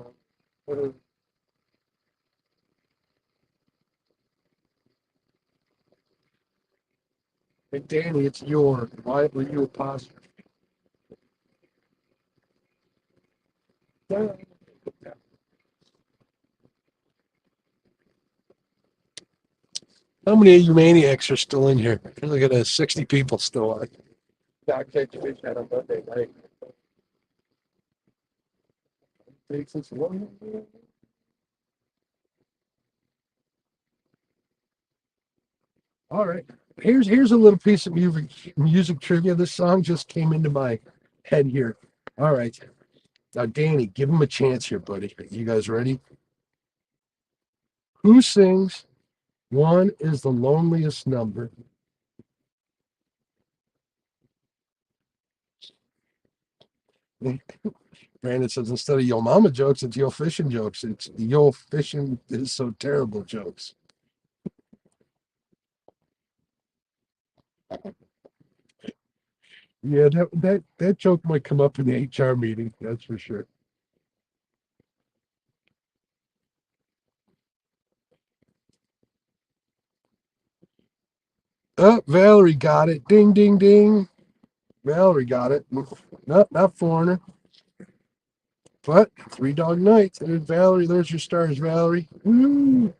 Hey, Danny, it's your. Why were you a positive? How many of you maniacs are still in here? Look at that, 60 people still on. Doc catch fish on a Monday night. Takes us one. All right. Here's a little piece of music trivia. This song just came into my head here. All right. Now, Danny, give him a chance here, buddy. You guys ready? Who sings One is the Loneliest Number? Brandon says instead of yo mama jokes, it's yo fishing jokes. It's yo fishing is so terrible jokes. Yeah, that joke might come up in the HR meeting. That's for sure. Oh, Valerie got it. Ding, ding, ding. Valerie got it. No, not foreigner. But Three Dog Night. There's Valerie. There's your stars, Valerie. Woo.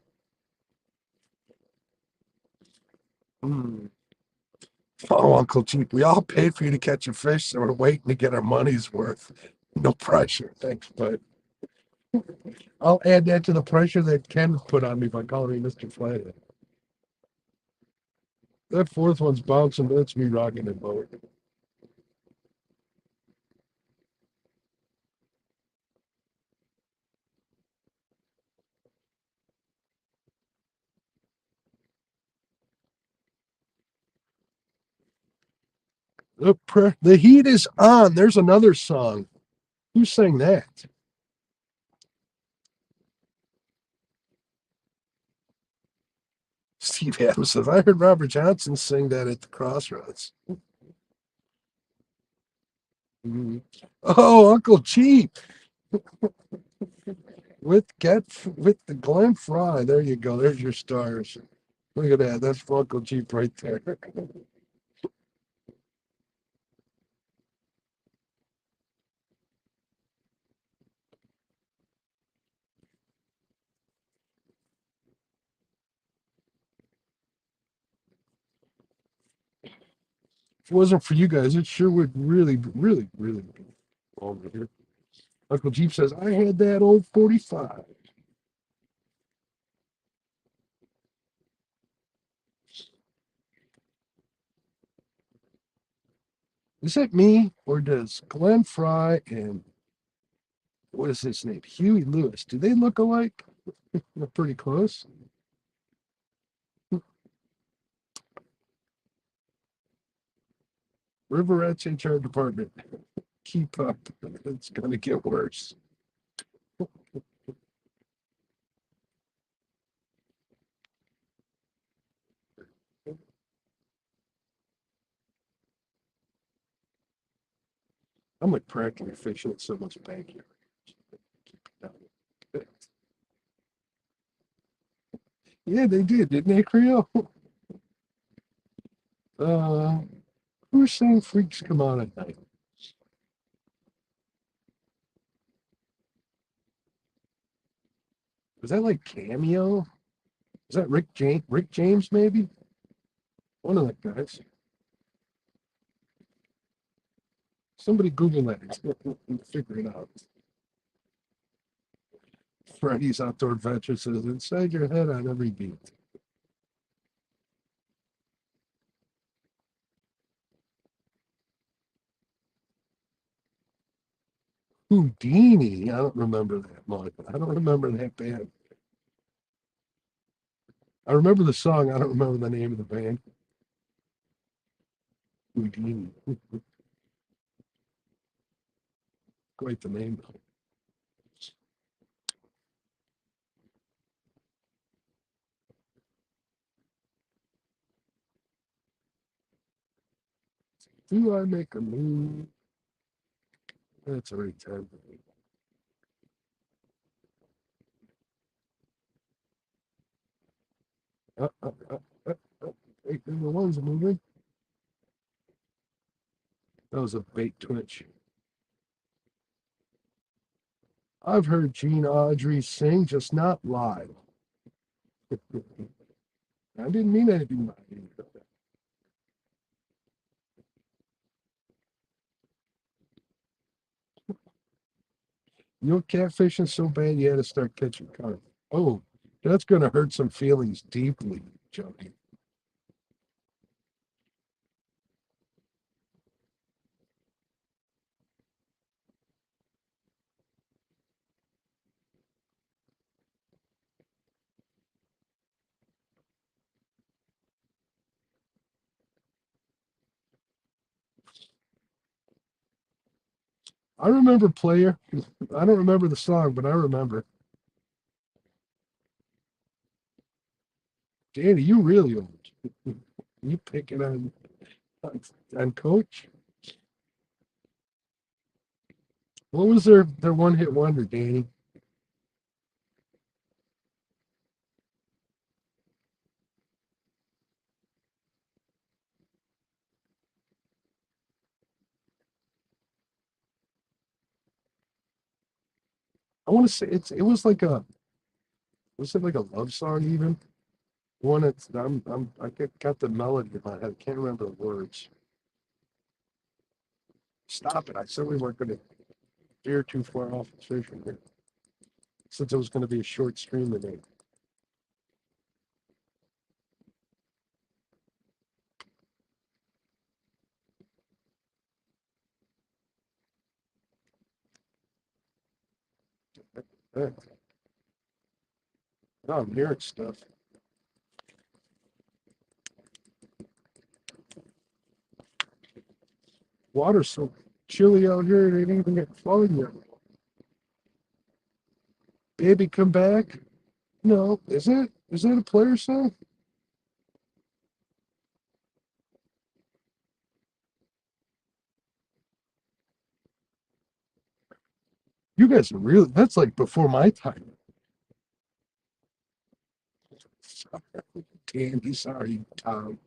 Mm. Oh, Uncle Chief, we all paid for you to catch a fish, so we're waiting to get our money's worth. No pressure. Thanks, but I'll add that to the pressure that Ken put on me by calling me Mr. Flathead. That fourth one's bouncing, but that's me rocking the boat. The heat is on. There's another song. Who sang that? Steve Adams says, I heard Robert Johnson sing that at the Crossroads. Mhm. Oh, Uncle Cheap with the Glen Fry. There you go. There's your stars. Look at that. That's Uncle Cheap right there. If it wasn't for you guys, it sure would really, really, really be over here. Uncle Jeep says, I had that old 45. Is that me? Or does Glenn Fry and what is his name? Huey Lewis. Do they look alike? They're pretty close. Riverette's HR department. Keep up. It's gonna get worse. I'm like practically fishing with so much bank here. Yeah, they did, didn't they, Creo? Uh, who's saying freaks come on at night? Was that like Cameo? Is that Rick James? Rick James, maybe? One of the guys. Somebody Google that and figure it out. Freddy's Outdoor Adventure says, inside your head on every beat. Houdini. I don't remember that much. I don't remember that band. I remember the song. I don't remember the name of the band. Houdini. Quite the name, though. Do I make a move? That's already 10. Uh, uh, uh, Wait, number one's moving. That was a bait twitch. I've heard Gene Audrey sing, just not live. I didn't mean anything by it. You know, catfishing so bad you had to start catching carp. Oh, that's going to hurt some feelings deeply, Jody. I remember Player. I don't remember the song, but I remember. Danny, you really old. You picking on Coach? What was their one hit wonder, Danny? I want to say it was like a was it like a love song even? One that's got the melody in my head. I can't remember the words. Stop it! I said we weren't going to veer too far off the fishing here, since it was going to be a short stream today. Hey, no, I'm hearing stuff. Water's so chilly out here; it ain't even get flowing yet. Baby, come back. No, is it? Is that a player song? You guys are really, that's like before my time. Sorry, Danny, sorry, Tom.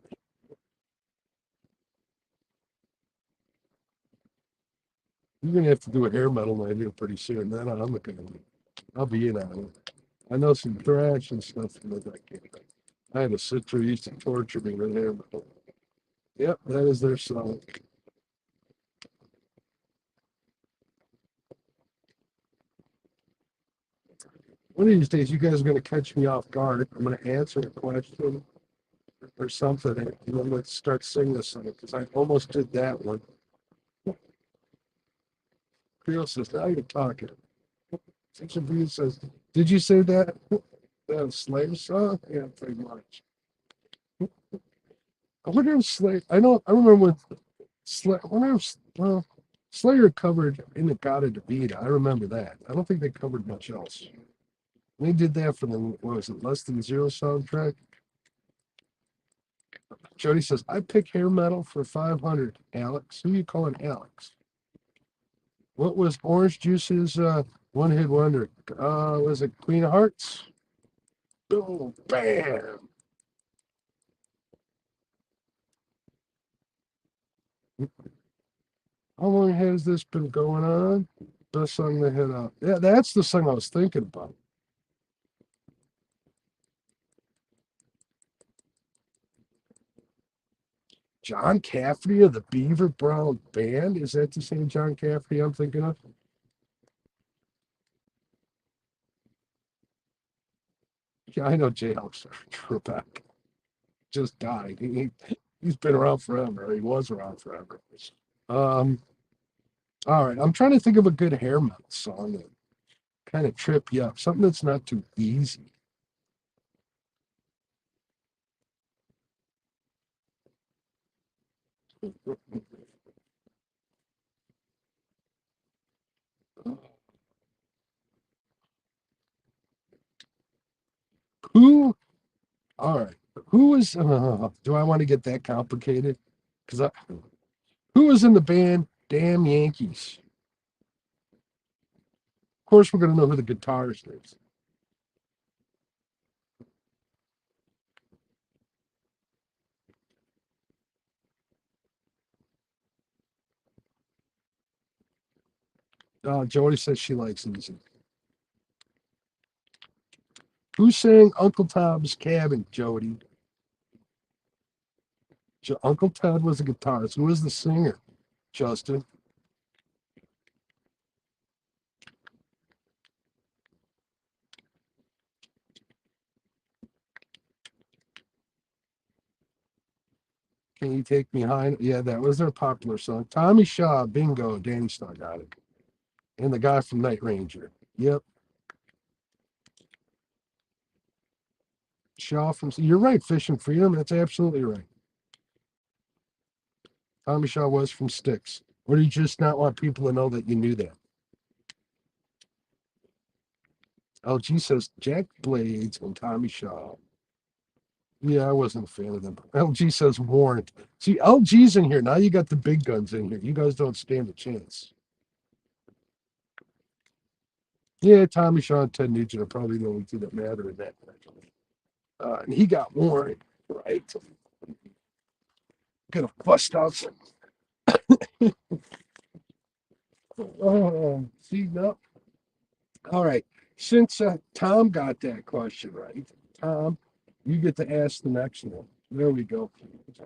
You're gonna have to do a hair metal night here pretty soon. Then I'm gonna, I'll be in on it. I know some thrash and stuff from the decade. I had a sister who used to torture me with hair metal. Yep, that is their song. One of these days, you guys are gonna catch me off guard. I'm gonna answer a question or something, and I'm gonna start singing this song because I almost did that one. Creel says, now you're talking. Section B says, did you say that? That Slayer song? Yeah, pretty much. I wonder if Slayer, I remember when Slayer, I wonder if, well, Slayer covered In the God of Davida. I remember that. I don't think they covered much else. They did that for the, what was it, Less Than Zero soundtrack? Jody says, I pick hair metal for 500. Alex, who you calling Alex? What was Orange Juice's one hit wonder? Was it Queen of Hearts? Boom, bam. How long has this been going on? Best song to hit up. Yeah, that's the song I was thinking about. John Cafferty of the Beaver Brown Band. Is that the same John Cafferty I'm thinking of? Yeah, I know J. House Trebek just died. He's been around forever. He was around forever. Um, all right. I'm trying to think of a good hair metal song that kind of trip you up. Something that's not too easy. Who? All right. Who is? Do I want to get that complicated? Because who was in the band? Damn Yankees. Of course, we're gonna know who the guitarist is. Jody says she likes easy. Who sang Uncle Tom's Cabin? Jody. Uncle Ted was the guitarist. Who was the singer? Justin. Can you take me high? Yeah, that was their popular song. Tommy Shaw, bingo. Danny Starr got it. And the guy from Night Ranger. Yep. Shaw from. You're right, Fishing Freedom. That's absolutely right. Tommy Shaw was from Styx. Or do you just not want people to know that you knew that? LG says Jack Blades and Tommy Shaw. Yeah, I wasn't a fan of them. LG says Warrant. See, LG's in here. Now you got the big guns in here. You guys don't stand a chance. Yeah, Tommy Shaw and Ted Nugent are probably the only two that matter in that. And he got Warrant, right? Gonna bust out some. Oh, see, no. All right. Since Tom got that question right, Tom, you get to ask the next one. There we go.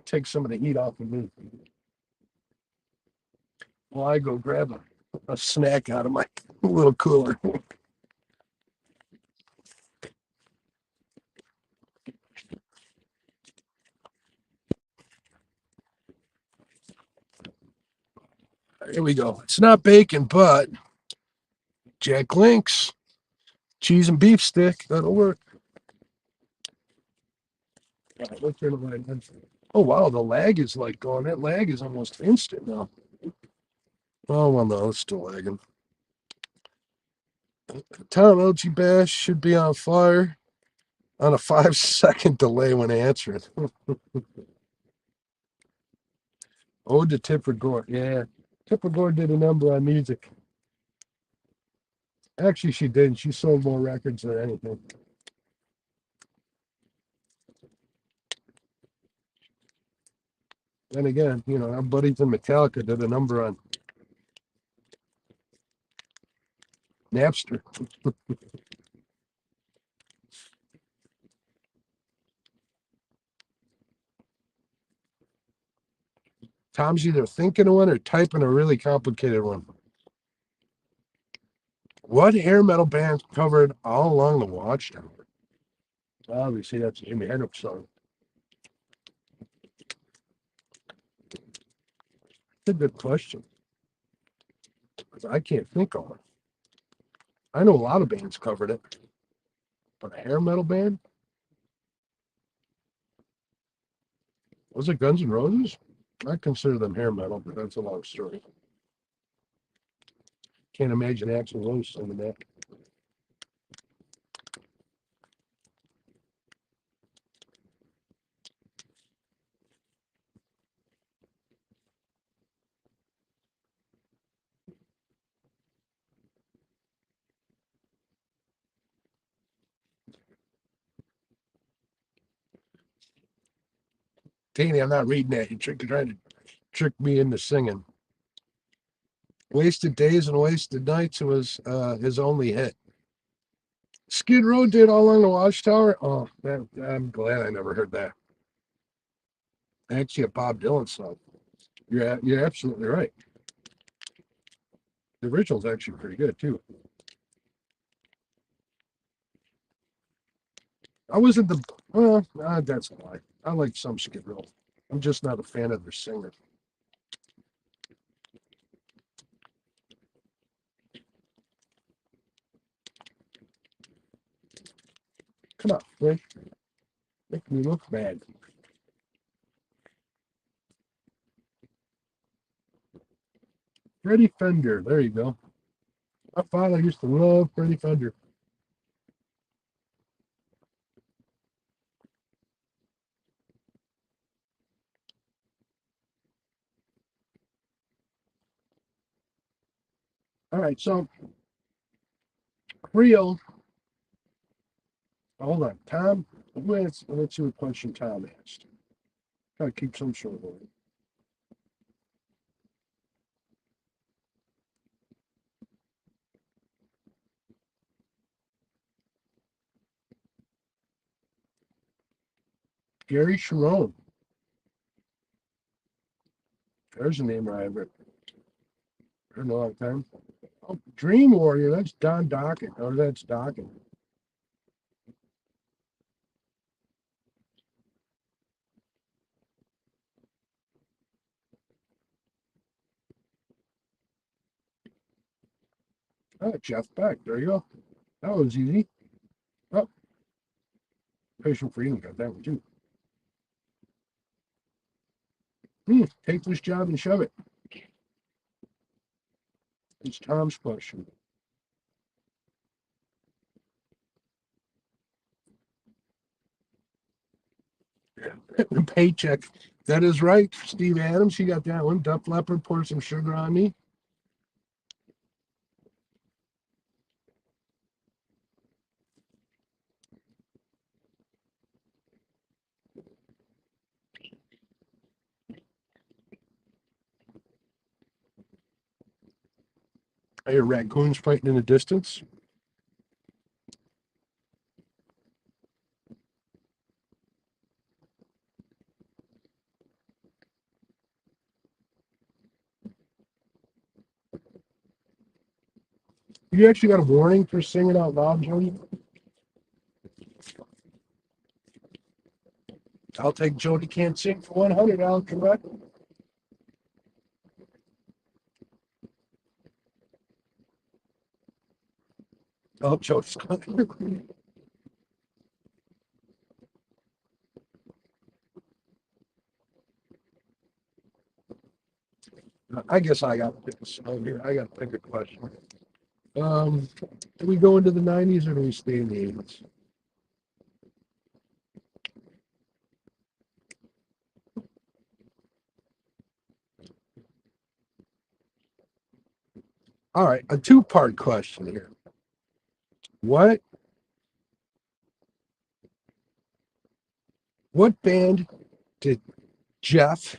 Take some of the heat off of me. Well, I go grab a snack out of my little cooler. Here we go. It's not bacon, but Jack Link's cheese and beef stick. That'll work. All right, let's turn the light on. Oh wow, the lag is like going. That lag is almost instant now. Oh well, no, it's still lagging. Tom LG Bash should be on fire on a 5 second delay when answering. Ode to Tipper Gore. Yeah, Tipper Gore did a number on music. Actually, she did. She sold more records than anything. And again, our buddies in Metallica did a number on Napster. Tom's either thinking of one or typing a really complicated one. What hair metal band covered All Along the Watchtower? Obviously, that's a Jimi Hendrix song. That's a good question. I can't think of it. I know a lot of bands covered it, but a hair metal band? Was it Guns N' Roses? I consider them hair metal, but that's a long story. Can't imagine Axl Rose singing that. Danny, I'm not reading that. You're trying to trick me into singing. Wasted Days and Wasted Nights was his only hit. Skid Row did All Along the Watchtower. Oh, I'm glad I never heard that. Actually, a Bob Dylan song. You're absolutely right. The original's actually pretty good too. I wasn't the well, that's a lie. I like some Skid Row. I'm just not a fan of their singer. Come on, Rick. Make me look bad. Freddie Fender. There you go. My father used to love Freddie Fender. All right, so Creole. Hold on, Tom. Let's see what question Tom asked. Gotta keep some sort of order. Gary Sharon. There's a name I haven't heard in a long time. Oh, Dream Warrior. That's Don Dockett. Or that's Dockett. Oh, Jeff Beck. There you go. That was easy. Oh, Patient Freedom got that one too. Take this job and shove it. It's Tom's question. Paycheck. That is right. Steve Adams, you got that one. Duff Leopard, Pour Some Sugar on Me. I hear raccoons fighting in the distance. You actually got a warning for singing out loud, Jody? I'll take Jody Can't Sing for 100. I'll correct. Oh, Jody's coming. I guess I got to pick a song here. I got to pick a question. Do we go into the 90s or do we stay in the 80s? All right, a two-part question here. What band did Jeff,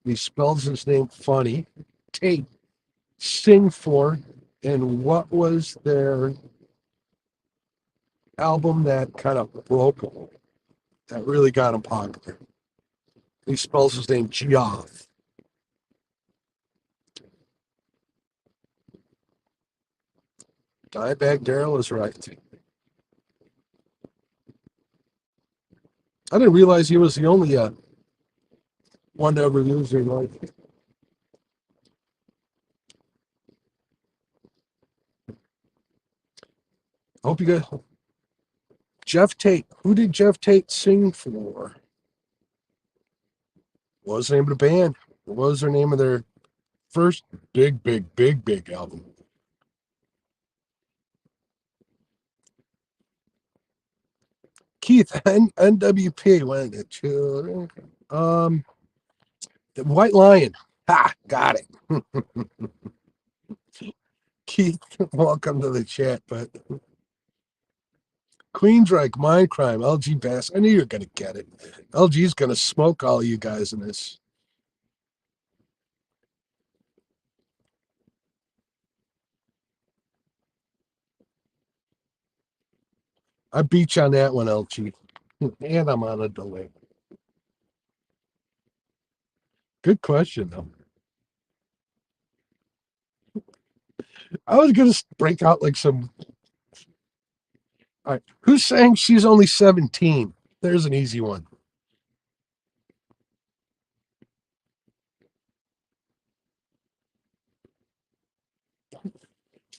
he spells his name funny, Tate, sing for, and what was their album that kind of broke him, that really got him popular? He spells his name Geoff. Dimebag Daryl is right. I didn't realize he was the only one to ever lose their life. I hope you guys. Jeff Tate. Who did Jeff Tate sing for? What was the name of the band? What was the name of their first big album? Keith, NWP went to children. The White Lion. Ha, got it. Keith, welcome to the chat. But Queensryche, Mindcrime, LG Bass. I knew you were gonna get it. LG's gonna smoke all you guys in this. I beat you on that one, El Chief. And I'm on a delay. Good question, though. I was going to break out like some. All right. Who's saying she's only 17? There's an easy one.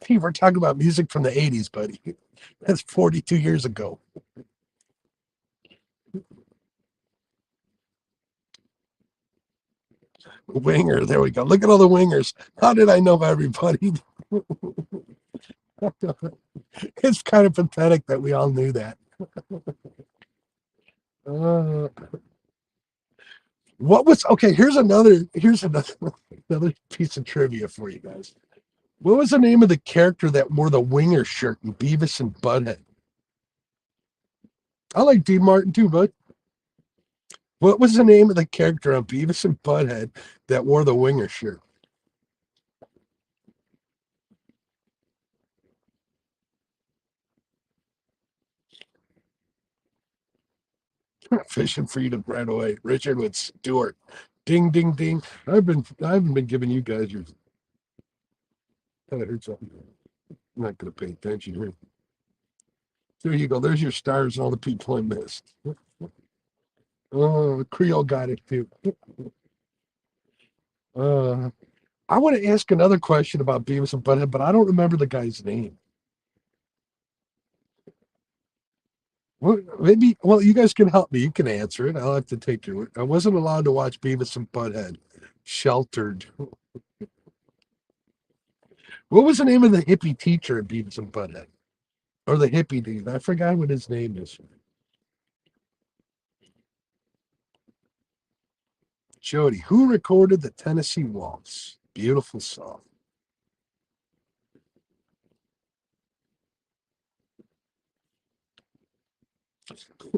Hey, we're talking about music from the 80s, buddy. That's 42 years ago. Winger. There we go. Look at all the wingers. How did I know everybody? It's kind of pathetic that we all knew that. Uh, what was okay? Here's another another piece of trivia for you guys. What was the name of the character that wore the winger shirt in Beavis and Butthead? I like D. Martin too, bud. What was the name of the character on Beavis and Butthead that wore the winger shirt? Fishing for you to right away. Richard with Stewart. Ding ding ding. I haven't been giving you guys your I heard something. I'm not gonna pay attention here. There you go. There's your stars and all the people I missed. Oh, Creole got it too. Uh, I want to ask another question about Beavis and Butthead, but I don't remember the guy's name. Well, maybe, well, you guys can help me. You can answer it. I'll have to take your word. I wasn't allowed to watch Beavis and Butthead. Sheltered. What was the name of the hippie teacher at Beavis and Butthead? Or the hippie dude? I forgot what his name is. Jody. Who recorded the Tennessee Waltz? Beautiful song.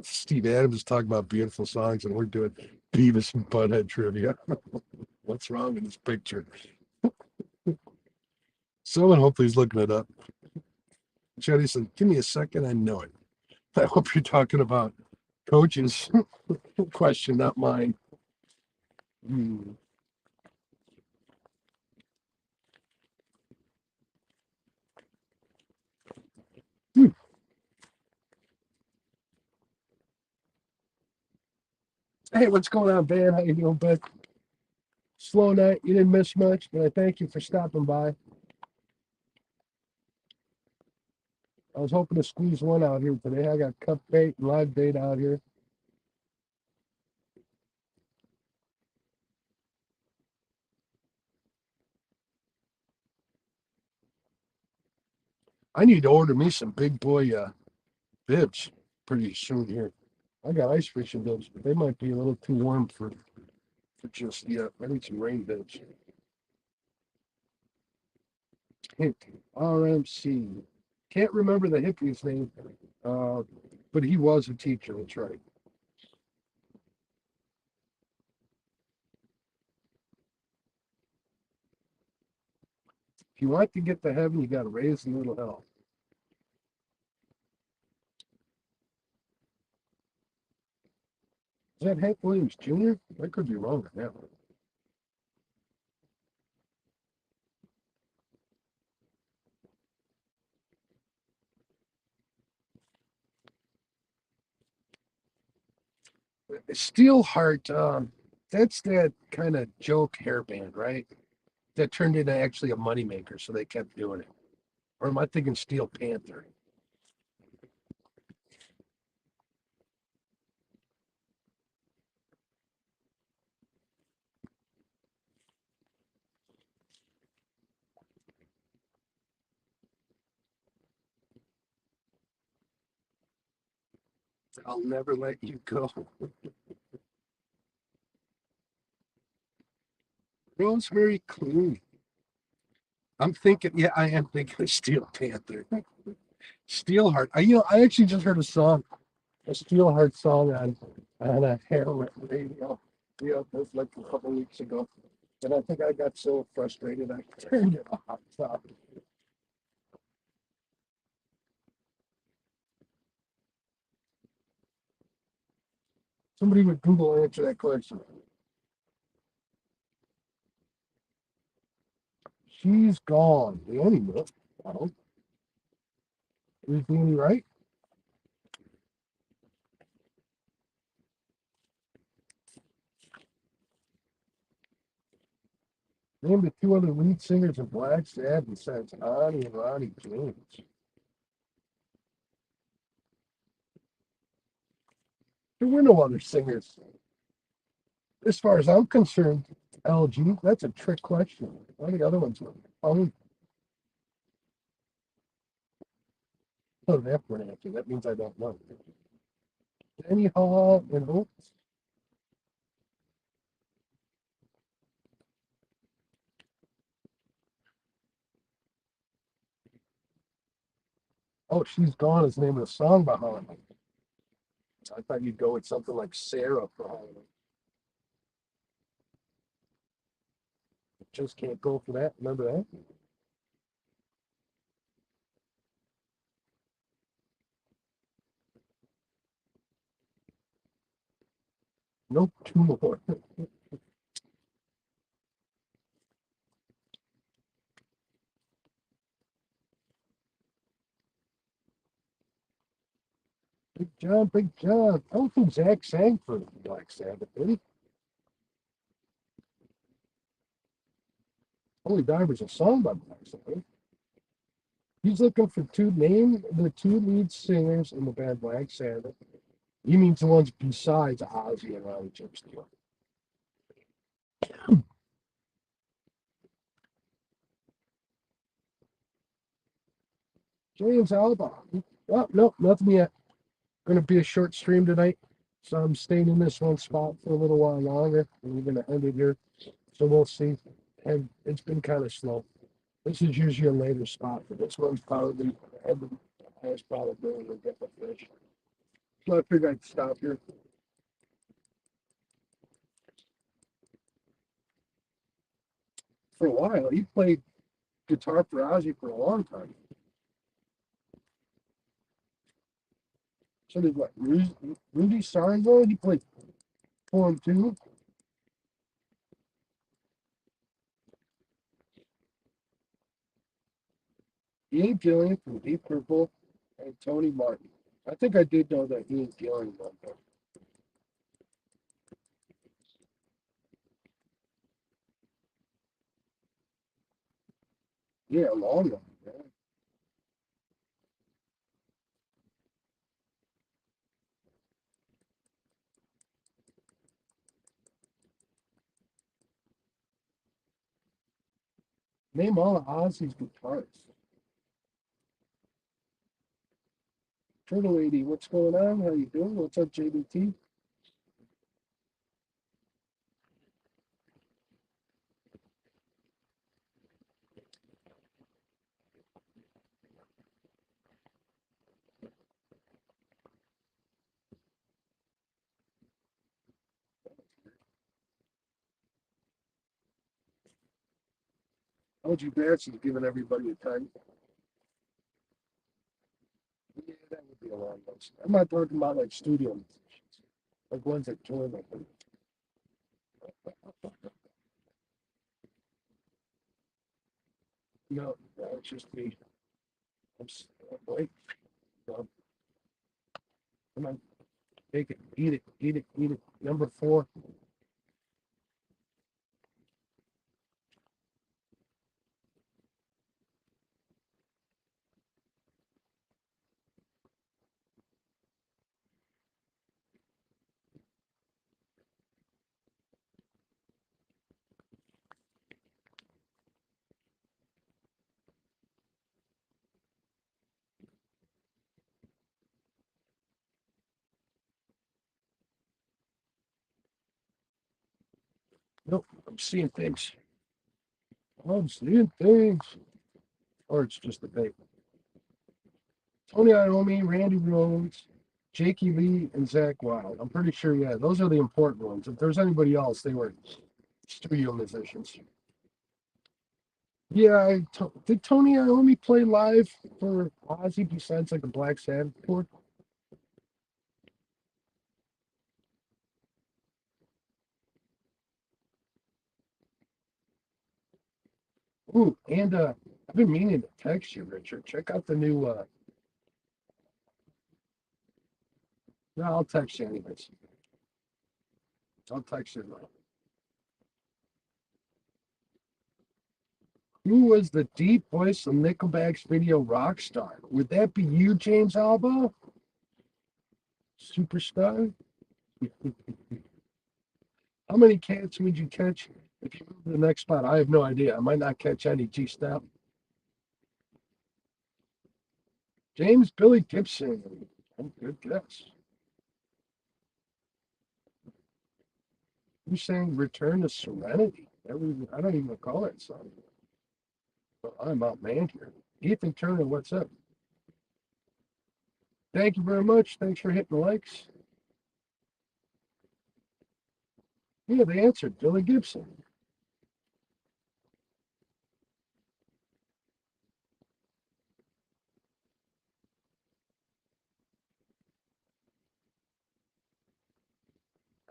Steve Adams is talking about beautiful songs, and we're doing Beavis and Butthead trivia. What's wrong with this picture? Someone hopefully is looking it up. Jody said, "Give me a second. I know it." I hope you're talking about coaches. Question, not mine. Hmm. Hmm. Hey, what's going on, Van? How you doing, bud? Slow night. You didn't miss much, but I thank you for stopping by. I was hoping to squeeze one out here today. I got cup bait and live bait out here. I need to order me some big boy bibs pretty soon here. I got ice fishing bibs, but they might be a little too warm for just yet. I need some rain bibs. Hint, RMC. Can't remember the hippie's name, uh, but he was a teacher. That's right. If you want to get to heaven, you got to raise a little hell. Is that Hank Williams Jr.? I could be wrong on that one. Steelheart, that's that kind of joke hairband, right? That turned into actually a moneymaker, so they kept doing it. Or am I thinking Steel Panther? I'll never let you go. Rosemary Clooney. I'm thinking, yeah, I am thinking of Steel Panther. Steelheart. I actually just heard a Steelheart song on a hair radio. This like a couple weeks ago, and I think I got so frustrated I turned it off. So Somebody with Google answer that question. She's gone. The only look. Wow. Is Danny right? Name the two other lead singers of Black Sabbath besides Ani and Ronnie James. There were no other singers. As far as I'm concerned, LG, that's a trick question. All the other ones were phone. Oh, that for an answer. That means I don't know. Danny Hall and Oates. Oh, She's Gone is the name of the song behind it. I thought you'd go with something like Sarah for Halloween. Just can't go for that. Remember that? Nope, two more. Big John, Big John. I don't think Zach sang for Black Sabbath, did he? Holy Diver's a song by Black Sabbath. He's looking for two name the two lead singers in the band Black Sabbath. He means the ones besides Ozzy and Ronnie James Dio. James Alba. Oh, no, nothing yet. Going to be a short stream tonight. So I'm staying in this one spot for a little while longer. And we're going to end it here. So we'll see. And it's been kind of slow. This is usually a later spot, but this one's probably the highest probability to get the fish. So I figured I'd stop here. For a while, he played guitar for Ozzy for a long time. So did what? Rudy Sarzo? He played for him too. Ian Gillan from Deep Purple and Tony Martin. I think I did know that Ian Gillan one. Yeah, a long one. Yeah. Name all of Ozzy's guitarists. Turtle Lady, what's going on? How you doing? What's up, JBT? OG Batson's giving everybody a time. Yeah, that would be a long one. I'm not talking about like studio musicians, like ones that tour like them. No, it's just me. Wait, no, come on, take it, eat it, eat it, eat it. Number four. Nope, I'm seeing things. I'm seeing things. Or it's just the paper. Tony Iommi, Randy Rhoads, Jakey Lee, and Zach Wild. I'm pretty sure, yeah, those are the important ones. If there's anybody else, they were studio musicians. Yeah, did Tony Iommi play live for Ozzy besides like the Black Sabbath tour? Ooh, and I've been meaning to text you, Richard. Check out the new. No, I'll text you anyways. I'll text you. Who was the deep voice of Nickelback's video Rockstar? Would that be you, James Alba? Superstar? How many cats would you catch if you move to the next spot? I have no idea. I might not catch any. G-Step. James Billy Gibson. Good guess. Who's saying Return to Serenity? I don't even call that song. Well, I'm outmanned here. Ethan Turner, what's up? Thank you very much. Thanks for hitting the likes. Yeah, they answered. Billy Gibson.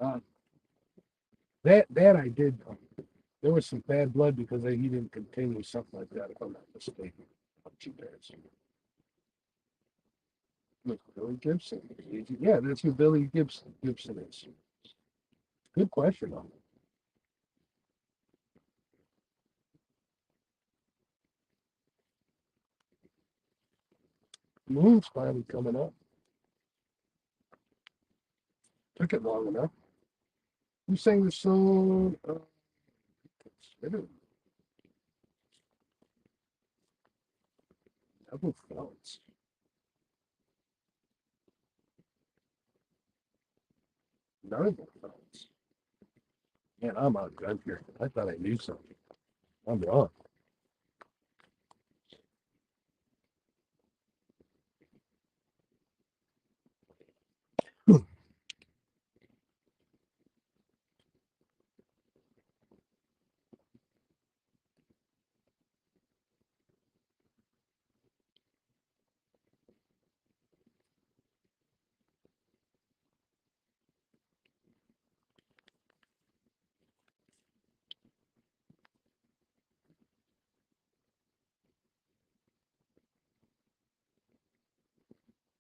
Uh, that I did. There was some bad blood because he didn't continue something like that, if I'm not mistaken. Too bad. Look, Billy Gibson. Yeah, that's who Billy Gibson is. Good question, though. Moon's finally coming up. Took it long enough. Who sang the song? Double Felons. None of them felons. Man, I'm outgunned here. I thought I knew something. I'm wrong.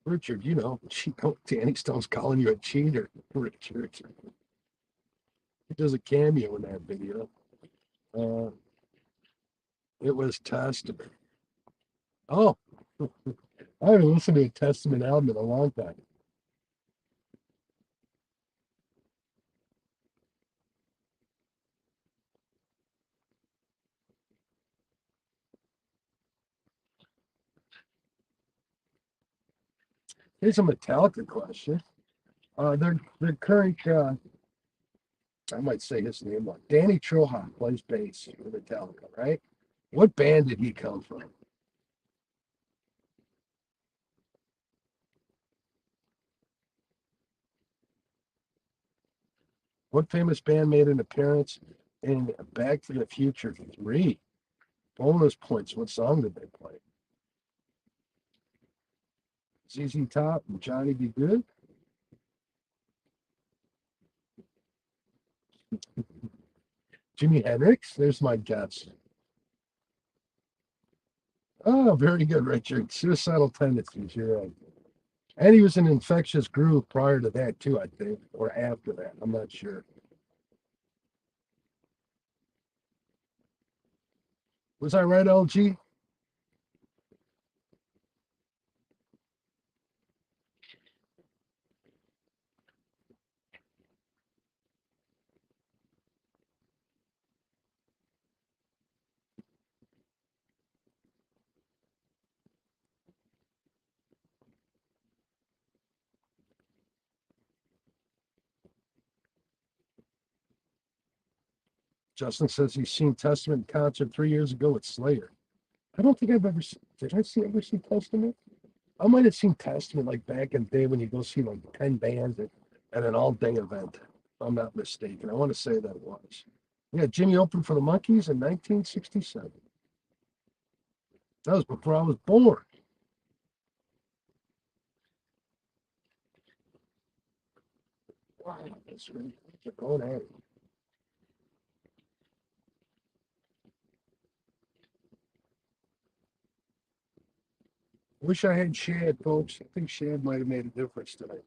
Richard, Danny Stone's calling you a cheater. Richard. He does a cameo in that video. Uh, it was Testament. Oh, I haven't listened to a Testament album in a long time. Here's a Metallica question. Their current, I might say his name wrong. Danny Trohan plays bass for Metallica, right? What band did he come from? What famous band made an appearance in Back to the Future 3? Bonus points. What song did they play? ZZ Top and Johnny B. Good? Jimi Hendrix? There's my guess. Oh, very good, Richard. Suicidal tendencies. You're right. And he was an infectious groove prior to that, too, I think, or after that. I'm not sure. Was I right, LG? Justin says he's seen Testament in concert 3 years ago with Slayer. I don't think I've ever seen. Did ever see Testament? I might have seen Testament like back in the day when you go see like 10 bands at an all day event. If I'm not mistaken. I want to say that it was. Yeah, Jimmy opened for the Monkees in 1967. That was before I was born. Wow, that's really going at it. Wish I had shad, folks. I think shad might have made a difference tonight.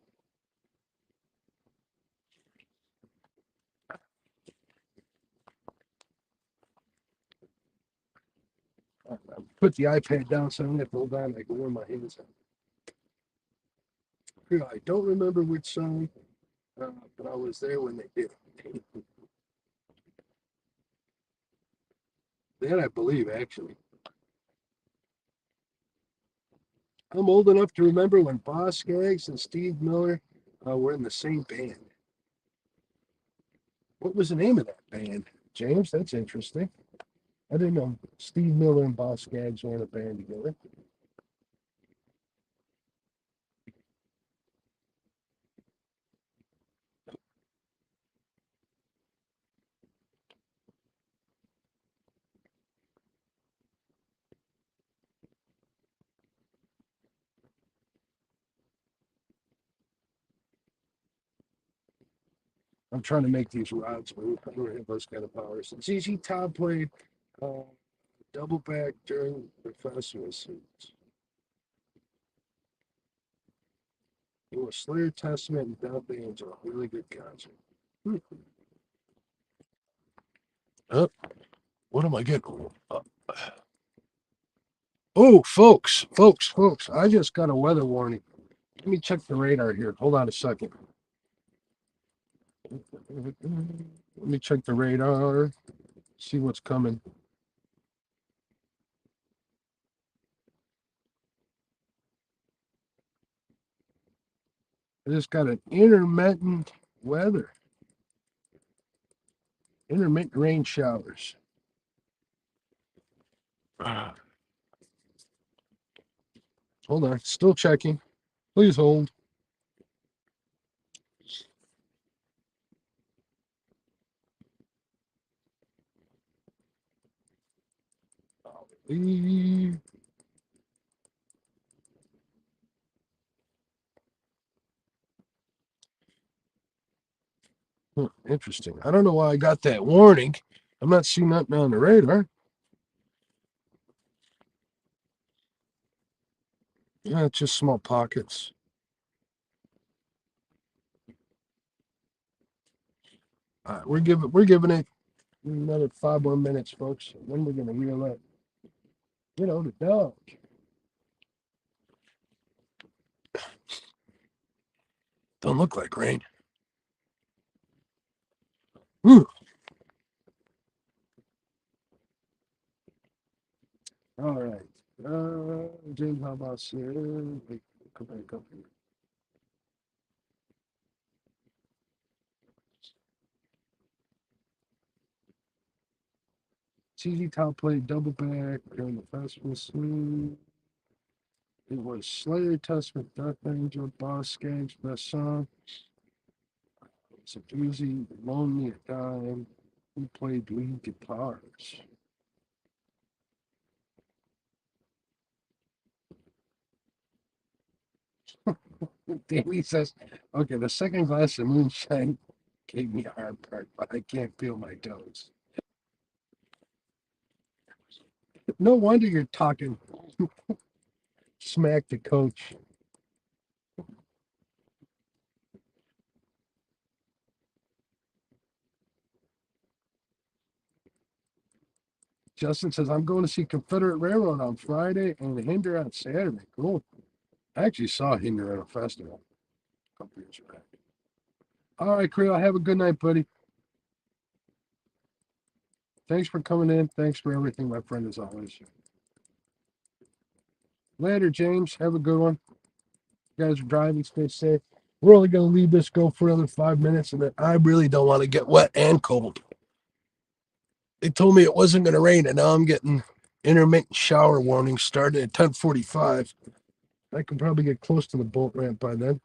Put the iPad down so I don't have to hold on. I can warm my hands up. I don't remember which song, but I was there when they did it. That I believe, actually. I'm old enough to remember when Boss Skaggs and Steve Miller were in the same band. What was the name of that band, James? That's interesting. I didn't know Steve Miller and Boss Skaggs were in a band together. I'm trying to make these rods move. I don't have those kind of powers. ZZ Top played uh, double back during the festival series. It was Slayer, Testament, and Death Angel. Really good concert. Oh, what am I getting? Oh, folks, I just got a weather warning. Let me check the radar here. Hold on a second. Let me check the radar, see what's coming. I just got an intermittent weather, intermittent rain showers. Hold on, still checking. Please hold. Leave. Interesting. I don't know why I got that warning. I'm not seeing nothing on the radar. Yeah, it's just small pockets. We're giving it another 5 more minutes, folks. Then we're gonna reel up. The dog. Don't look like rain. Whew. All right. James, how about come back up here. TZ Top played double back during the festival scene. It was Slayer, Testament, Death Angel, Boss Skaggs, best song. It's a doozy, Loan Me a Dime. Who played lead guitars? Davey says, okay, the second glass of moonshine gave me a hard part, but I can't feel my toes. No wonder you're talking smack to coach. Justin says, I'm going to see Confederate Railroad on Friday and Hinder on Saturday. Cool. I actually saw Hinder at a festival a couple years back. All right, Creel, have a good night, buddy. Thanks for coming in. Thanks for everything, my friend, as always. Later, James. Have a good one. You guys are driving. Stay safe. We're only going to leave this go for another 5 minutes, and then I really don't want to get wet and cold. They told me it wasn't going to rain, and now I'm getting intermittent shower warnings starting at 10:45. I can probably get close to the boat ramp by then.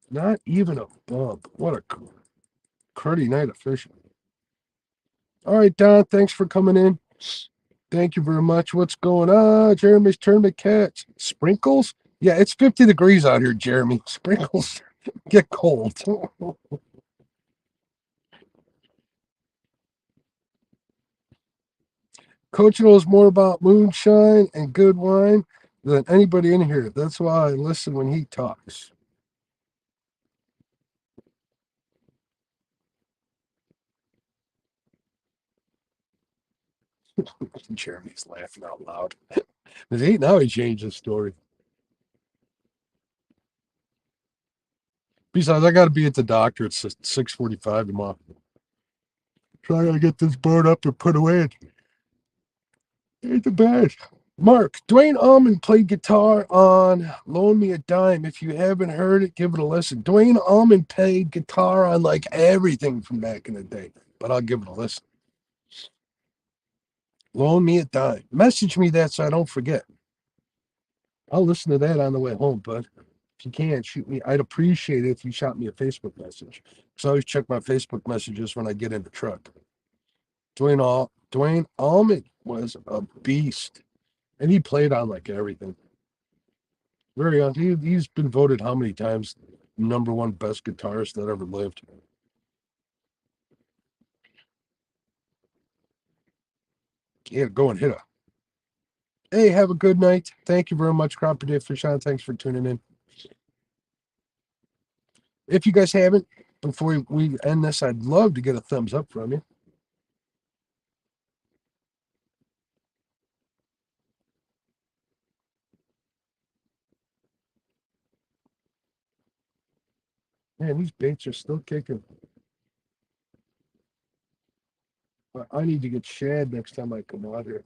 Not even a bump. What a cruddy night of fishing. All right, Don, thanks for coming in. Thank you very much. What's going on? Jeremy's Tournament Cats. Sprinkles? Yeah, it's 50 degrees out here, Jeremy. Sprinkles. Get cold. Coach knows more about moonshine and good wine than anybody in here. That's why I listen when he talks. Jeremy's laughing out loud. Now he changed his story. Besides, I got to be at the doctor at 6:45 tomorrow. So I got to get this bird up and put away. It ain't the bad. Mark, Dwayne Allman played guitar on Loan Me a Dime. If you haven't heard it, give it a listen. Dwayne Allman played guitar on like everything from back in the day, but I'll give it a listen. Loan Me a Dime. Message me that so I don't forget. I'll listen to that on the way home, bud. If you can't shoot me, I'd appreciate it if you shot me a Facebook message. Because I always check my Facebook messages when I get in the truck. Dwayne Allman was a beast. And he played on like everything. Very on. He's been voted how many times number one best guitarist that ever lived. Yeah, go and hit her. Hey, have a good night. Thank you very much, Crappie for Sean. Thanks for tuning in. If you guys haven't, before we end this, I'd love to get a thumbs up from you. Man, these baits are still kicking. I need to get shad next time I come out here.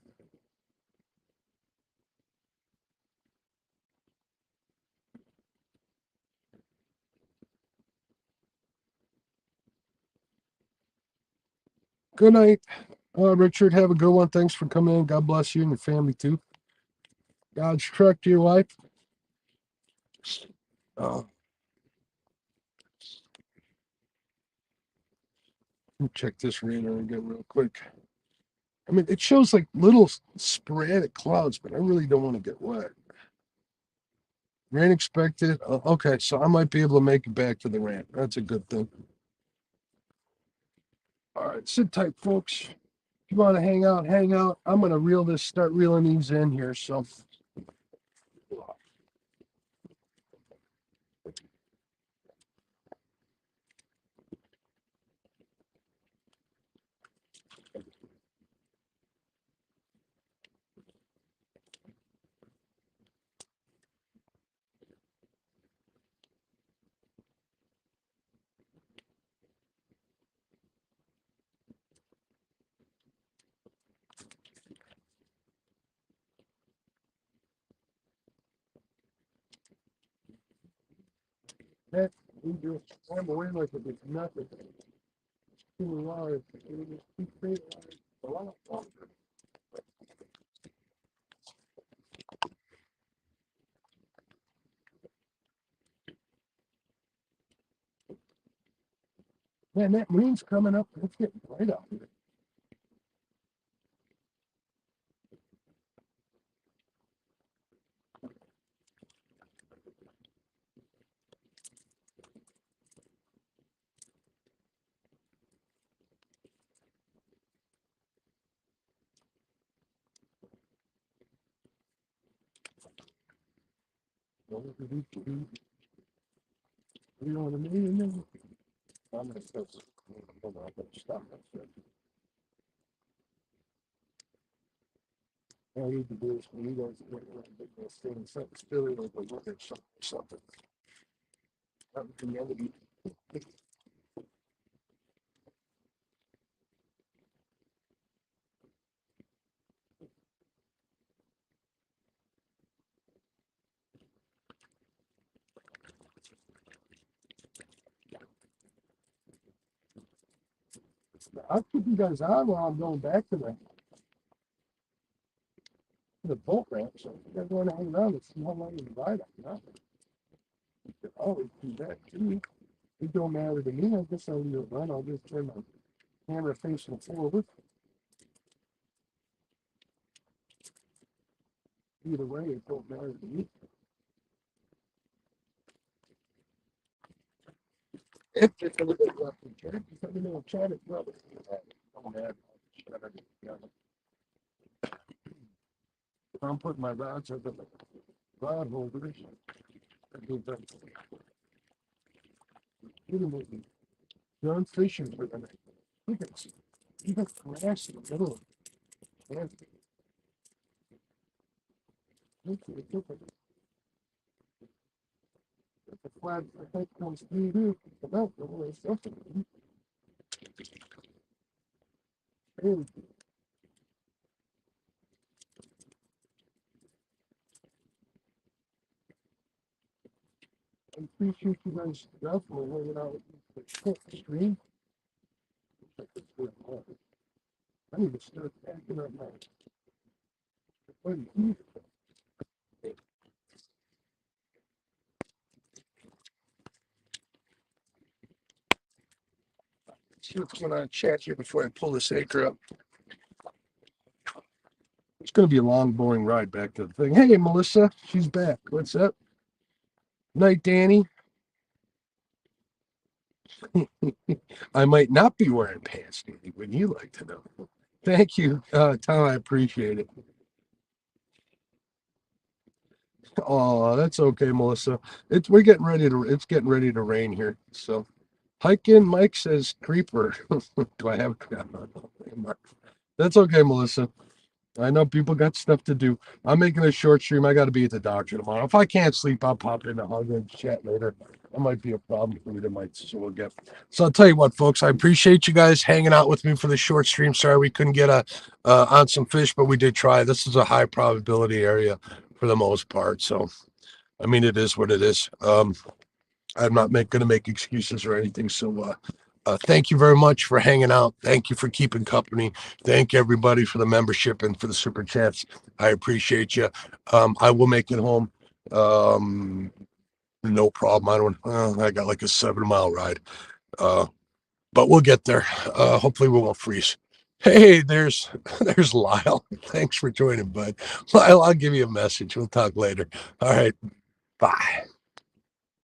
Good night, Richard. Have a good one. Thanks for coming in. God bless you and your family too. God's truck to your wife. Uh, let me check this radar again real quick. I mean, it shows like little sporadic clouds, but I really don't want to get wet. Rain expected. Okay, so I might be able to make it back to the ramp. That's a good thing. All right, sit tight, folks. If you want to hang out, hang out. I'm gonna start reeling these in here. So that we just swam away like it was nothing. Too large. We just keep it a lot longer. Man, that moon's coming up. It's getting bright out here. You know what I mean? I'm gonna hold on, I'm gonna stop myself. All I need to do is when you guys get this thing, something still like a look at something. That would be the end of it. I'll keep you guys on while I'm going back to the boat ramp. So if you guys want to hang around and see how long you can ride up, you know? You can always do that too. It don't matter to me. I guess I'll leave it run. I'll just turn my camera facing forward. Either way, it don't matter to me. I'm putting my rods over the rod holders. Done fishing for the night. Look at you got grass in the middle of it. Look at the flag. I think comes through here. About the way something. I appreciate you guys definitely hanging out with the stream. I need to start packing up my. See what's going on in chat here before I pull this anchor up. It's going to be a long, boring ride back to the thing. Hey, Melissa, she's back. What's up? Night, Danny. I might not be wearing pants, Danny. Would you like to know? Thank you, Tom. I appreciate it. Oh, that's okay, Melissa. It's getting ready to rain here. So hike in. Mike says creeper. Do I have? That's okay, Melissa. I know people got stuff to do. I'm making a short stream. I got to be at the doctor tomorrow. If I can't sleep, I'll pop in a hug and chat later. That might be a problem for me tonight. So I'll tell you what, folks. I appreciate you guys hanging out with me for the short stream. Sorry we couldn't get on some fish, but we did try. This is a high probability area for the most part. So, I mean, it is what it is. I'm not going to make excuses or anything. So, thank you very much for hanging out. Thank you for keeping company. Thank everybody for the membership and for the super chats. I appreciate you. I will make it home. No problem. I got like a 7-mile ride. But we'll get there. Hopefully we won't freeze. Hey, there's Lyle. Thanks for joining, bud. Lyle, I'll give you a message. We'll talk later. All right. Bye.